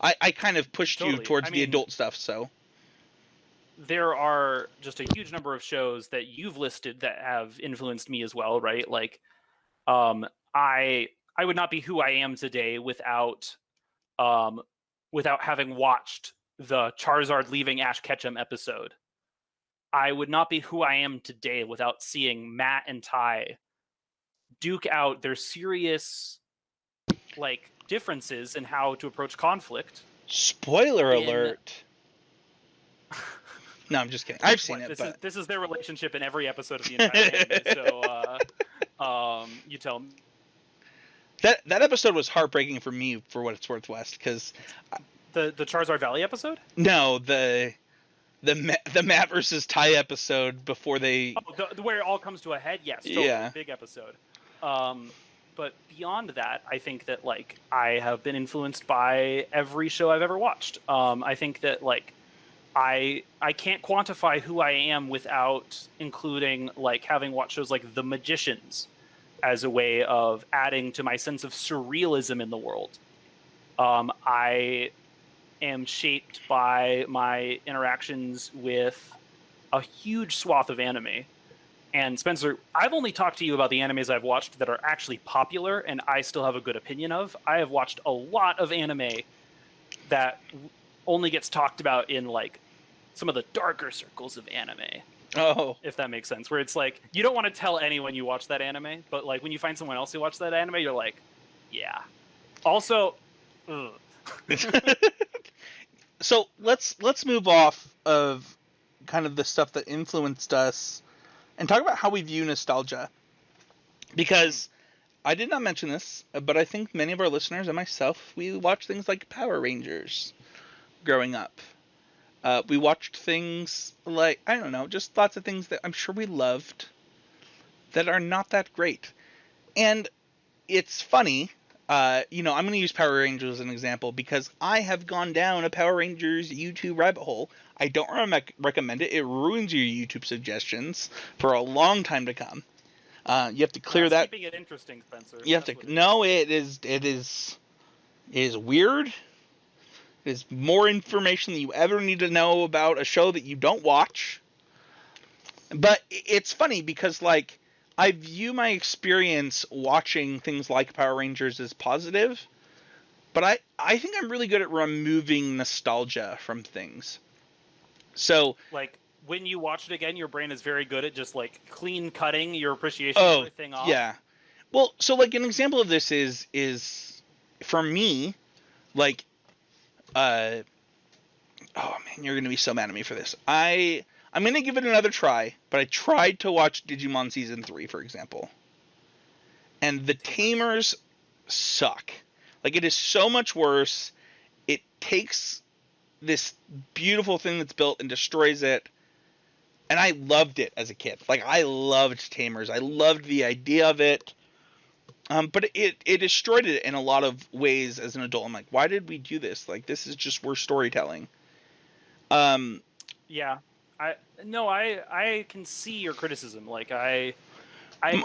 I kind of pushed you towards the adult stuff, so. There are just a huge number of shows that you've listed that have influenced me as well, right? Like, I would not be who I am today without having watched the Charizard leaving Ash Ketchum episode. I would not be who I am today without seeing Matt and Ty duke out their serious, like, differences in how to approach conflict. Spoiler alert. No, I'm just kidding. I've seen What, it, this is their relationship in every episode of the entire anime. So, you tell me. That episode was heartbreaking for me, for what it's worth, West, because the Charizard Valley episode. No, the Matt versus Ty episode before they. Oh, where it all comes to a head. Yes, totally. Yeah. Big episode. But beyond that, I think that like I have been influenced by every show I've ever watched. I think that like I can't quantify who I am without including like having watched shows like The Magicians as a way of adding to my sense of surrealism in the world. I am shaped by my interactions with a huge swath of anime. And Spencer, I've only talked to you about the animes I've watched that are actually popular and I still have a good opinion of. I have watched a lot of anime that only gets talked about in like some of the darker circles of anime. Oh. If that makes sense. Where it's like, you don't want to tell anyone you watch that anime, but like when you find someone else who watched that anime, you're like, yeah. Also, So let's move off of kind of the stuff that influenced us and talk about how we view nostalgia. Because I did not mention this, but I think many of our listeners and myself, we watched things like Power Rangers growing up. We watched things like, I don't know, just lots of things that I'm sure we loved that are not that great. And it's funny, I'm going to use Power Rangers as an example because I have gone down a Power Rangers YouTube rabbit hole. I don't recommend it. It ruins your YouTube suggestions for a long time to come. You have to clear that. Keeping it interesting, Spencer. You have to. No, it is weird. It is more information than you ever need to know about a show that you don't watch. But it's funny because, like, I view my experience watching things like Power Rangers as positive, but I think I'm really good at removing nostalgia from things. So, like, when you watch it again, your brain is very good at just, like, clean cutting your appreciation of everything off. Yeah. Well, so, like, an example of this is for me, like, oh, man, you're going to be so mad at me for this. I'm going to give it another try, but I tried to watch Digimon Season 3, for example. And the Tamers suck. Like, it is so much worse. It takes this beautiful thing that's built and destroys it. And I loved it as a kid. Like, I loved Tamers. I loved the idea of it. But it destroyed it in a lot of ways as an adult. I'm like, why did we do this? Like, this is just worse storytelling. Yeah. I can see your criticism. Like, I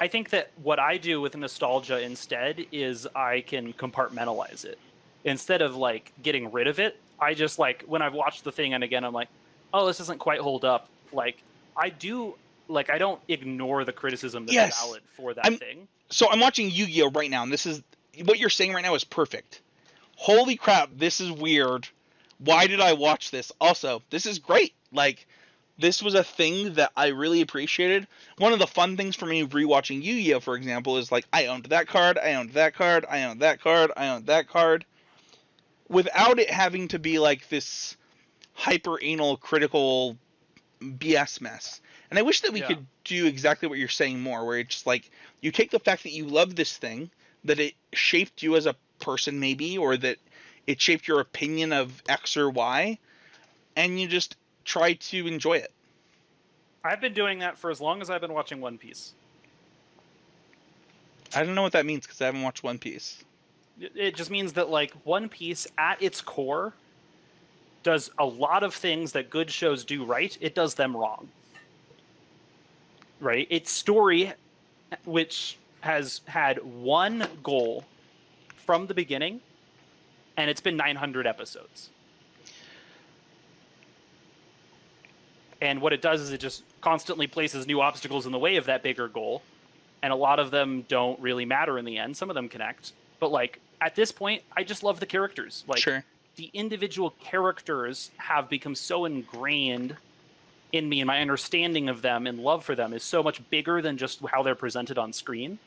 think that what I do with nostalgia instead is I can compartmentalize it. Instead of, like, getting rid of it, I just, like, when I've watched the thing and again, I'm like, oh, this doesn't quite hold up. Like, I don't ignore the criticism that's valid for that thing. So I'm watching Yu-Gi-Oh! Right now, and this is, what you're saying right now is perfect. Holy crap, this is weird. Why did I watch this? Also, this is great. Like, this was a thing that I really appreciated. One of the fun things for me rewatching Yu-Gi-Oh! For example, is like, I owned that card, I owned that card, I owned that card, I owned that card. Without it having to be like this hyper-anal, critical BS mess. And I wish that we could do exactly what you're saying more, where it's just like, you take the fact that you love this thing, that it shaped you as a person maybe, or that it shaped your opinion of X or Y, and you just try to enjoy it. I've been doing that for as long as I've been watching One Piece. I don't know what that means because I haven't watched One Piece. It just means that, like, One Piece at its core does a lot of things that good shows do right. It does them wrong. Right? Its story, which has had one goal from the beginning, and it's been 900 episodes. And what it does is it just constantly places new obstacles in the way of that bigger goal. And a lot of them don't really matter in the end. Some of them connect. But, like, at this point, I just love the characters. Like, the individual characters have become so ingrained in me, and my understanding of them and love for them is so much bigger than just how they're presented on screen,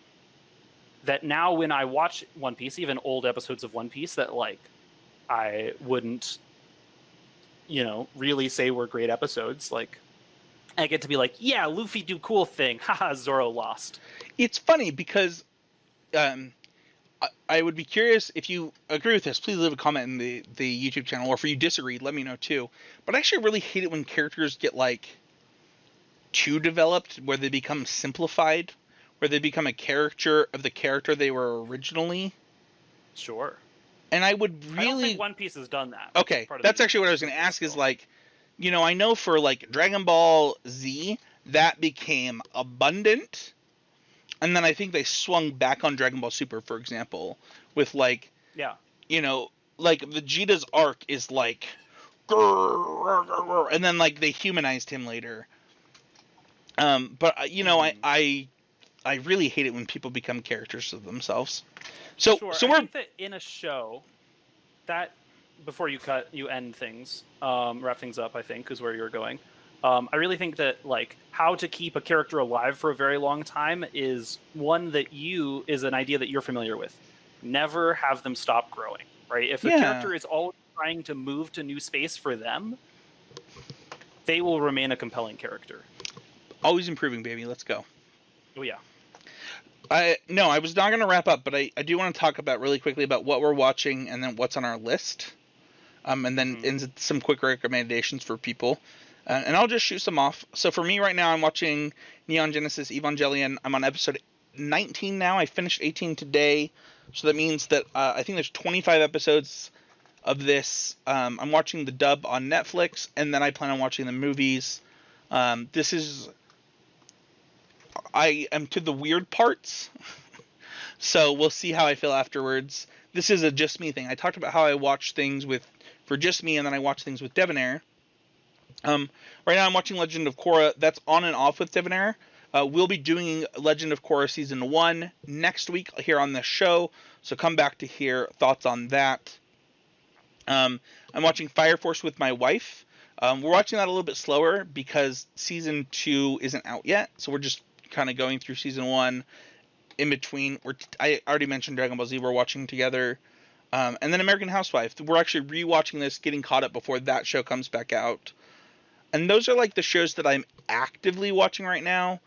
that now when I watch One Piece, even old episodes of One Piece that, like, I wouldn't really say were great episodes. Like, I get to be like, yeah, Luffy do cool thing. Haha, Zoro lost. It's funny because I would be curious if you agree with this. Please leave a comment in the YouTube channel, or if you disagree, let me know too. But I actually really hate it when characters get like too developed, where they become simplified, where they become a caricature of the character they were originally. Sure. And I would really. I don't think One Piece has done that. Okay, that's actually what I was going to ask. Is like, I know for like Dragon Ball Z, that became abundant. And then I think they swung back on Dragon Ball Super, for example, with like, like Vegeta's arc is like, and then like they humanized him later. But I really hate it when people become characters of themselves. So sure. So I think that in a show, that before you end things, wrap things up, I think is where you're going. I really think that like how to keep a character alive for a very long time is one that is an idea that you're familiar with. Never have them stop growing, right? If a character is always trying to move to new space for them, they will remain a compelling character. Always improving, baby. Let's go. Oh yeah. I was not going to wrap up, but I do want to talk about really quickly about what we're watching and then what's on our list. And then some quick recommendations for people. And I'll just shoot some off. So for me right now, I'm watching Neon Genesis Evangelion. I'm on episode 19 now. I finished 18 today. So that means that I think there's 25 episodes of this. I'm watching the dub on Netflix, and then I plan on watching the movies. I am to the weird parts. So we'll see how I feel afterwards. This is a just me thing. I talked about how I watch things for just me, and then I watch things with Debonair. Right now I'm watching Legend of Korra. That's on and off with Debonair. We'll be doing Legend of Korra Season 1 next week here on this show, so come back to hear thoughts on that. I'm watching Fire Force with my wife. We're watching that a little bit slower because Season 2 isn't out yet, so we're just kind of going through Season 1 in between. I already mentioned Dragon Ball Z we're watching together. And then American Housewife. We're actually rewatching this, getting caught up before that show comes back out. And those are like the shows that I'm actively watching right now.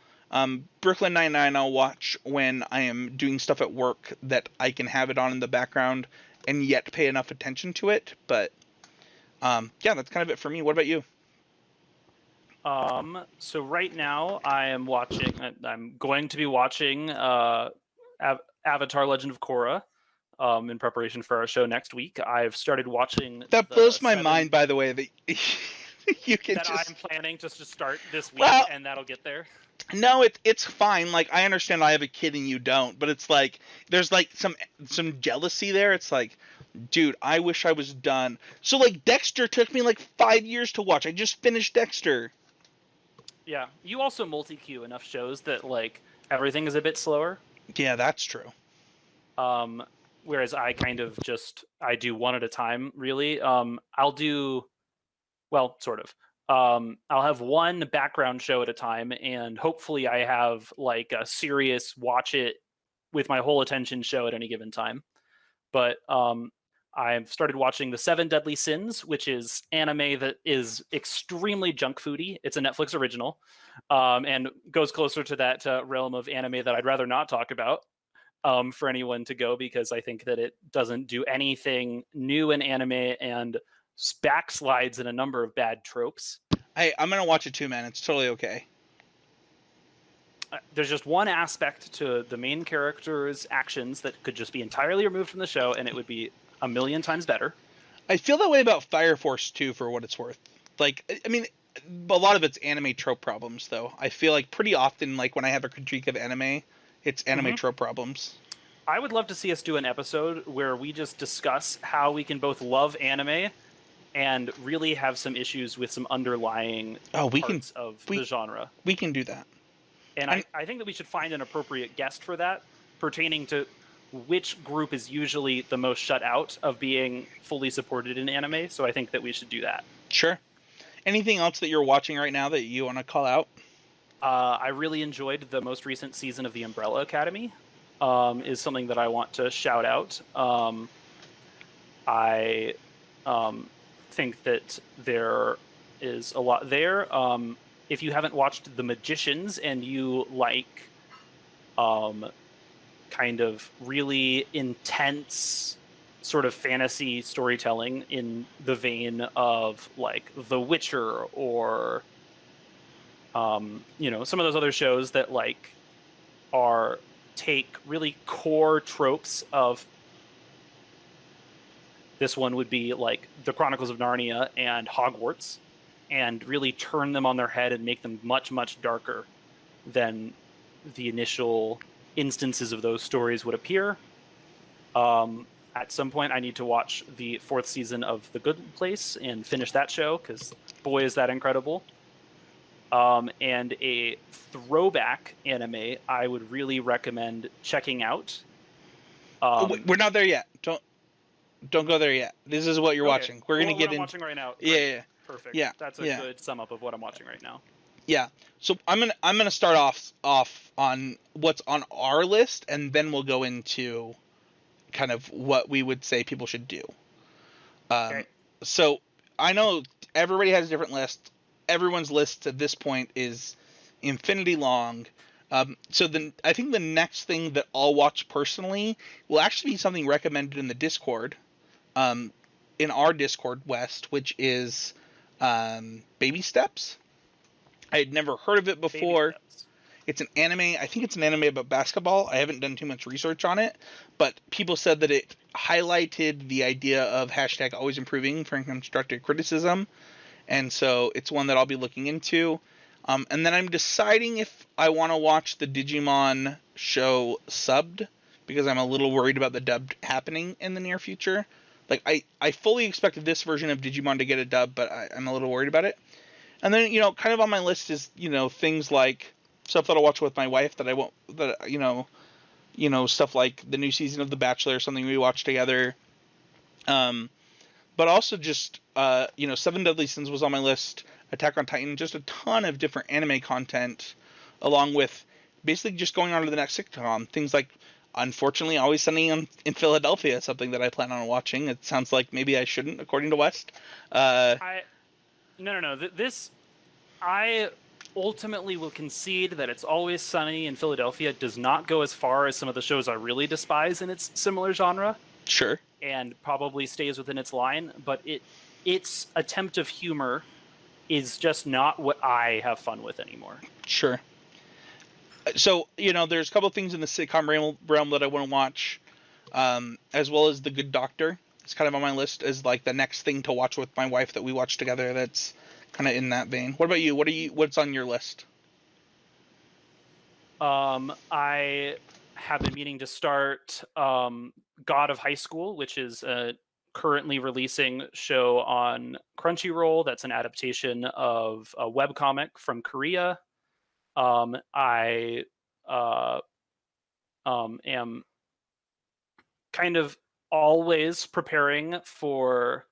Brooklyn Nine-Nine I'll watch when I am doing stuff at work that I can have it on in the background and yet pay enough attention to it. But yeah, that's kind of it for me. What about you? So right now I'm going to be watching Avatar Legend of Korra in preparation for our show next week. I've started watching. That blows my mind, by the way, that you can I'm planning just to start this week, and that'll get there. No, it's fine. Like, I understand I have a kid and you don't, but it's like there's like some jealousy there. It's like, dude, I wish I was done. So like Dexter took me like 5 years to watch. I just finished Dexter. Yeah, you also multi-queue enough shows that like everything is a bit slower. Yeah, that's true. Whereas I kind of I do one at a time, really. I'll do, well, sort of. I'll have one background show at a time, and hopefully I have like a serious watch it with my whole attention show at any given time. But I've started watching The Seven Deadly Sins, which is anime that is extremely junk foody. It's a Netflix original, and goes closer to that realm of anime that I'd rather not talk about for anyone to go, because I think that it doesn't do anything new in anime and backslides in a number of bad tropes. I'm going to watch it too, man. It's totally okay. There's just one aspect to the main character's actions that could just be entirely removed from the show, and it would be a million times better. I feel that way about Fire Force too, for what it's worth. Like, I mean, a lot of it's anime trope problems, though. I feel like pretty often, like when I have a critique of anime, it's anime trope problems. I would love to see us do an episode where we just discuss how we can both love anime and really have some issues with some underlying parts of the genre. We can do that. And I think that we should find an appropriate guest for that, pertaining to which group is usually the most shut out of being fully supported in anime. So I think that we should do that. Sure. Anything else that you're watching right now that you want to call out? I really enjoyed the most recent season of The Umbrella Academy. Is something that I want to shout out. I think that there is a lot there. If you haven't watched The Magicians and you like kind of really intense sort of fantasy storytelling in the vein of like The Witcher or you know, some of those other shows that like take really core tropes of, this one would be like the Chronicles of Narnia and Hogwarts, and really turn them on their head and make them much, much darker than the initial instances of those stories would appear. At some point, I need to watch the 4th season of The Good Place and finish that show, because boy, is that incredible. And a throwback anime I would really recommend checking out. We're not there yet. Don't go there yet. This is what you're watching. We're gonna get in. Watching right now. Yeah. Perfect. Yeah. That's a good sum up of what I'm watching right now. Yeah. So I'm gonna start off on what's on our list, and then we'll go into kind of what we would say people should do. Okay. So I know everybody has a different list. Everyone's list at this point is infinity long. So I think the next thing that I'll watch personally will actually be something recommended in the Discord, in our Discord, West, which is Baby Steps. I had never heard of it before. It's an anime. I think it's an anime about basketball. I haven't done too much research on it, but people said that it highlighted the idea of hashtag always improving for constructive criticism. And so it's one that I'll be looking into. And then I'm deciding if I want to watch the Digimon show subbed, because I'm a little worried about the dubbed happening in the near future. Like, I fully expected this version of Digimon to get a dub, but I'm a little worried about it. And then, kind of on my list is, things like stuff that I'll watch with my wife that I won't, that, stuff like the new season of The Bachelor, something we watched together. But also just, Seven Deadly Sins was on my list, Attack on Titan, just a ton of different anime content, along with basically just going on to the next sitcom. Things like, unfortunately, Always Sunny in Philadelphia, something that I plan on watching. It sounds like maybe I shouldn't, according to West. No. I ultimately will concede that It's Always Sunny in Philadelphia does not go as far as some of the shows I really despise in its similar genre. Sure. And probably stays within its line, but its attempt of humor is just not what I have fun with anymore. Sure. So, there's a couple of things in the sitcom realm that I want to watch, as well as The Good Doctor. It's kind of on my list as like the next thing to watch with my wife that we watch together that's kind of in that vein. What about you? What's on your list? I have been meaning to start God of High School, which is a currently releasing show on Crunchyroll. That's an adaptation of a webcomic from Korea. I am kind of always preparing for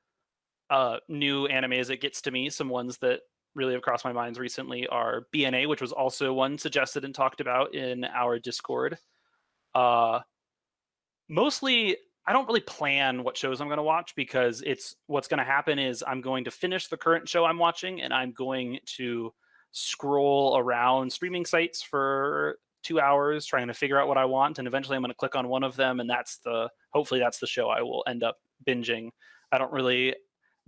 new anime as it gets to me. Some ones that really have crossed my minds recently are BNA, which was also one suggested and talked about in our Discord. Mostly, I don't really plan what shows I'm going to watch, because what's going to happen is I'm going to finish the current show I'm watching, and I'm going to scroll around streaming sites for 2 hours trying to figure out what I want, and eventually I'm going to click on one of them, and hopefully that's the show I will end up binging. I don't really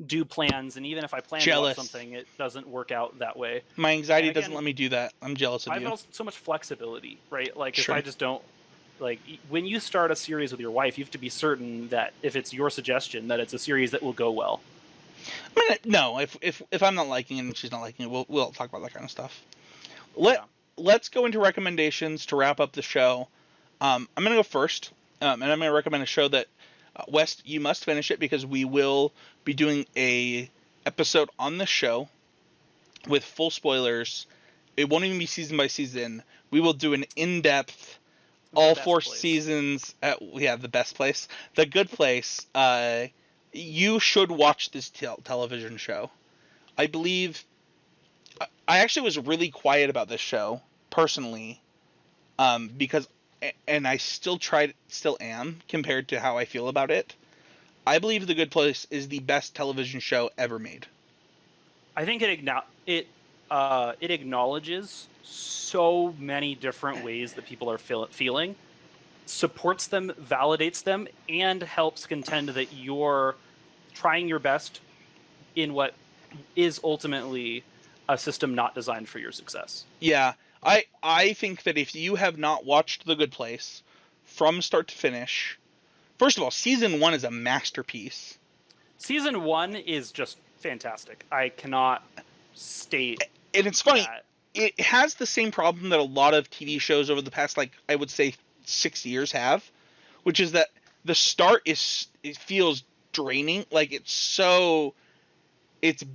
do plans, and even if I plan to watch something, it doesn't work out that way. My anxiety doesn't let me do that. I'm jealous of you. I have so much flexibility, right? Like, sure. If I just don't, like, when you start a series with your wife, you have to be certain that if it's your suggestion, that it's a series that will go well. I mean, no, if I'm not liking it and she's not liking it, we'll talk about that kind of stuff. Let's go into recommendations to wrap up the show. I'm going to go first, and I'm going to recommend a show that, West, you must finish it, because we will be doing a episode on the show with full spoilers. It won't even be season by season. We will do an in-depth, all 4 seasons at, The Best Place. The Good Place. You should watch this television show. I believe... I actually was really quiet about this show, personally, because... And I still am, compared to how I feel about it. I believe The Good Place is the best television show ever made. I think it acknowledges so many different ways that people are feeling, supports them, validates them, and helps contend that you're trying your best in what is ultimately a system not designed for your success. Yeah, I think that if you have not watched The Good Place from start to finish, first of all, season 1 is a masterpiece. Season 1 is just fantastic. I cannot state. And it's funny, it has the same problem that a lot of TV shows over the past, like, I would say 6 years have, which is that the start it feels draining. Like, it's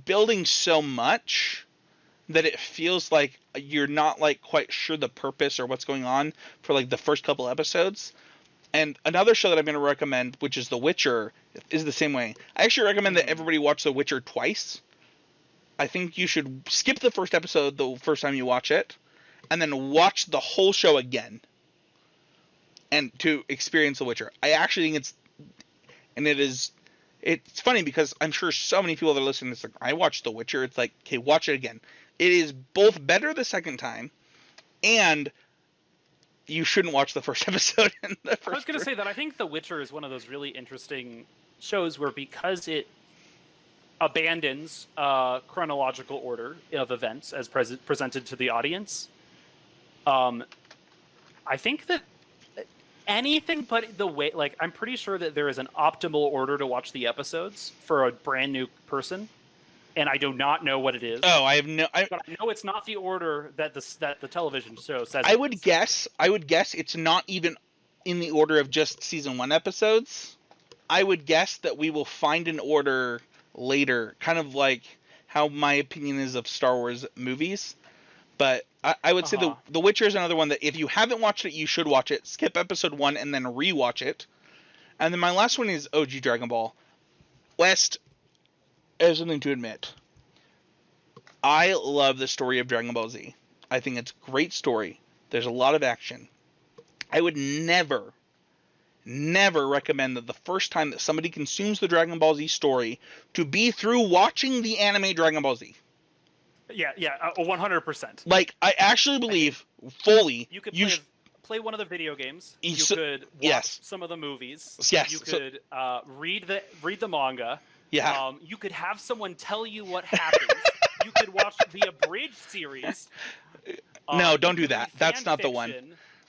building so much that it feels like you're not, like, quite sure the purpose or what's going on for, like, the first couple episodes. And another show that I'm going to recommend, which is The Witcher, is the same way. I actually recommend that everybody watch The Witcher twice. I think you should skip the first episode the first time you watch it, and then watch the whole show again, and to experience The Witcher. I actually think it's funny because I'm sure so many people that are listening, it's like, I watched The Witcher. It's like, okay, watch it again. It is both better the second time, and you shouldn't watch the first episode. I was going to say that I think The Witcher is one of those really interesting shows where, because it abandons chronological order of events as presented to the audience, I think that anything but the way, like, I'm pretty sure that there is an optimal order to watch the episodes for a brand new person, and I do not know what it is. Oh, I have no. But I know it's not the order that the television show says. I would guess it's not even in the order of just season 1 episodes. I would guess that we will find an order later, kind of like how my opinion is of Star Wars movies. But I would say The Witcher is another one that if you haven't watched it, you should watch it. Skip episode 1 and then rewatch it. And then my last one is OG Dragon Ball. West, has something to admit. I love the story of Dragon Ball Z. I think it's a great story. There's a lot of action. I would never recommend that the first time that somebody consumes the Dragon Ball Z story to be through watching the anime Dragon Ball Z. Yeah, 100%. Like, I actually believe fully you could play one of the video games. You could watch some of the movies. Yes. You could read the manga. Yeah. You could have someone tell you what happens. You could watch the abridged series. No, don't do that. That's not the one.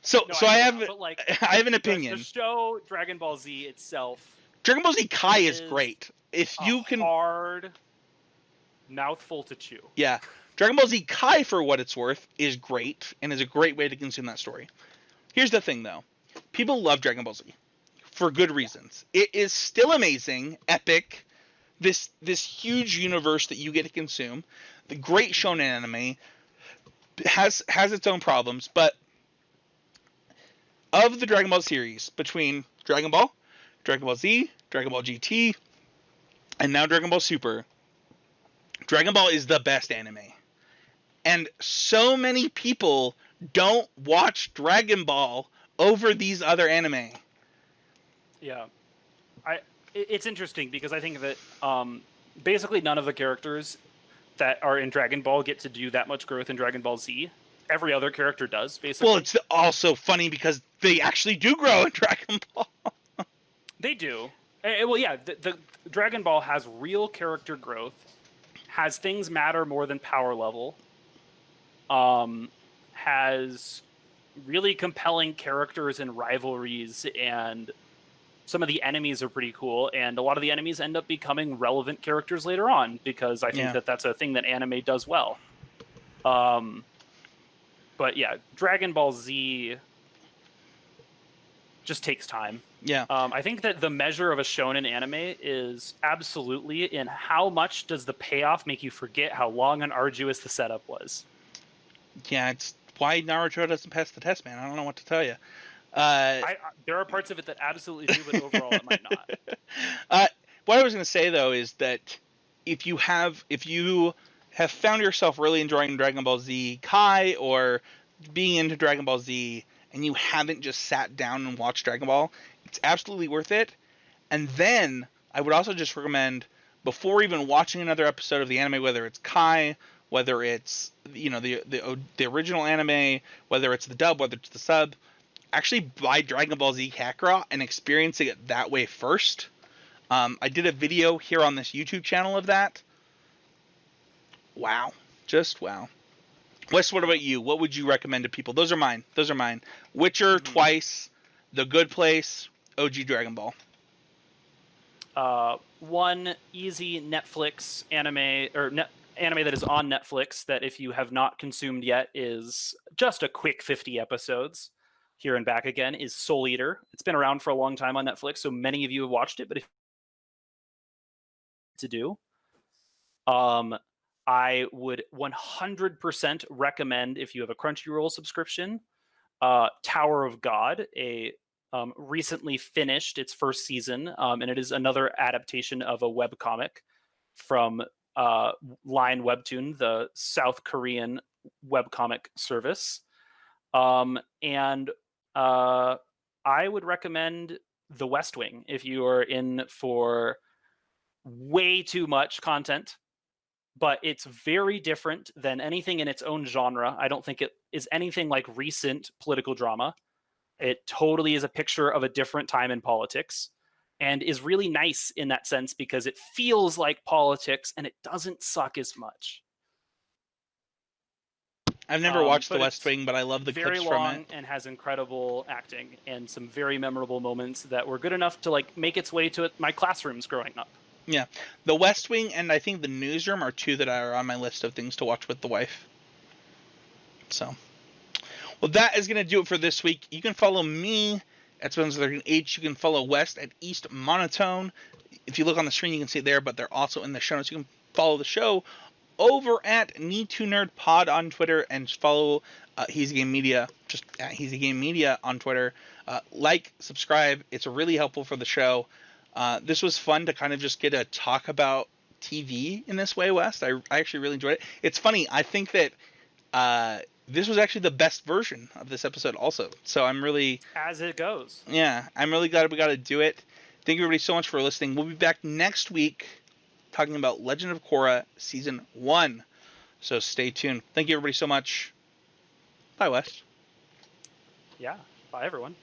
So I have an opinion. The show Dragon Ball Z itself. Dragon Ball Z Kai is great. If you can, hard mouthful to chew. Yeah, Dragon Ball Z Kai, for what it's worth, is great and is a great way to consume that story. Here's the thing, though. People love Dragon Ball Z for good reasons. It is still amazing, epic. This huge universe that you get to consume. The great shonen anime has its own problems, but of the Dragon Ball series, between Dragon Ball Z, Dragon Ball GT, and now Dragon Ball Super, Dragon Ball is the best anime. And so many people don't watch Dragon Ball over these other anime. Yeah. It's interesting because I think that basically none of the characters that are in Dragon Ball get to do that much growth in Dragon Ball Z. Every other character does, basically. Well, it's also funny because they actually do grow in Dragon Ball. They do. Well, yeah, the Dragon Ball has real character growth, has things matter more than power level, has really compelling characters and rivalries, and some of the enemies are pretty cool, and a lot of the enemies end up becoming relevant characters later on, because I think that's a thing that anime does well. But yeah, Dragon Ball Z just takes time. Yeah. I think that the measure of a shonen anime is absolutely in how much does the payoff make you forget how long and arduous the setup was. Yeah, it's why Naruto doesn't pass the test, man. I don't know what to tell you. There are parts of it that absolutely do, but overall it might not. What I was going to say, though, is that if you have found yourself really enjoying Dragon Ball Z Kai or being into Dragon Ball Z and you haven't just sat down and watched Dragon Ball, it's absolutely worth it. And then I would also just recommend, before even watching another episode of the anime, whether it's Kai, whether it's the original anime, whether it's the dub, whether it's the sub, actually buy Dragon Ball Z Kakarot and experiencing it that way first. I did a video here on this YouTube channel of that. Wow. Just wow. Wes, what about you? What would you recommend to people? Those are mine. Witcher, Twice, The Good Place, OG Dragon Ball. One easy Netflix anime, or anime that is on Netflix that if you have not consumed yet is just a quick 50 episodes here and back again, is Soul Eater. It's been around for a long time on Netflix, so many of you have watched it, but if to do, I would 100% recommend, if you have a Crunchyroll subscription, Tower of God, a recently finished its first season, and it is another adaptation of a webcomic from Line Webtoon, the South Korean webcomic service. And I would recommend The West Wing if you are in for way too much content, but it's very different than anything in its own genre. I don't think it is anything like recent political drama. It totally is a picture of a different time in politics, and is really nice in that sense because it feels like politics and it doesn't suck as much. I've never watched The West Wing, but I love the clips from it. Very long and has incredible acting and some very memorable moments that were good enough to like make its way to my classrooms growing up. Yeah, The West Wing and I think The Newsroom are two that are on my list of things to watch with the wife. So, well, that is going to do it for this week. You can follow me at Spencer13H. You can follow West at East Monotone. If you look on the screen, you can see it there, but they're also in the show notes. You can follow the show over at Need2NerdPod on Twitter, and follow He's a Game Media, just at He's a Game Media on Twitter. Like, subscribe. It's really helpful for the show. This was fun to kind of just get to talk about TV in this way, West. I actually really enjoyed it. It's funny. I think that this was actually the best version of this episode also. So I'm really... As it goes. Yeah, I'm really glad we got to do it. Thank you everybody so much for listening. We'll be back next week talking about Legend of Korra Season 1. So stay tuned. Thank you everybody so much. Bye, Wes. Yeah, bye everyone.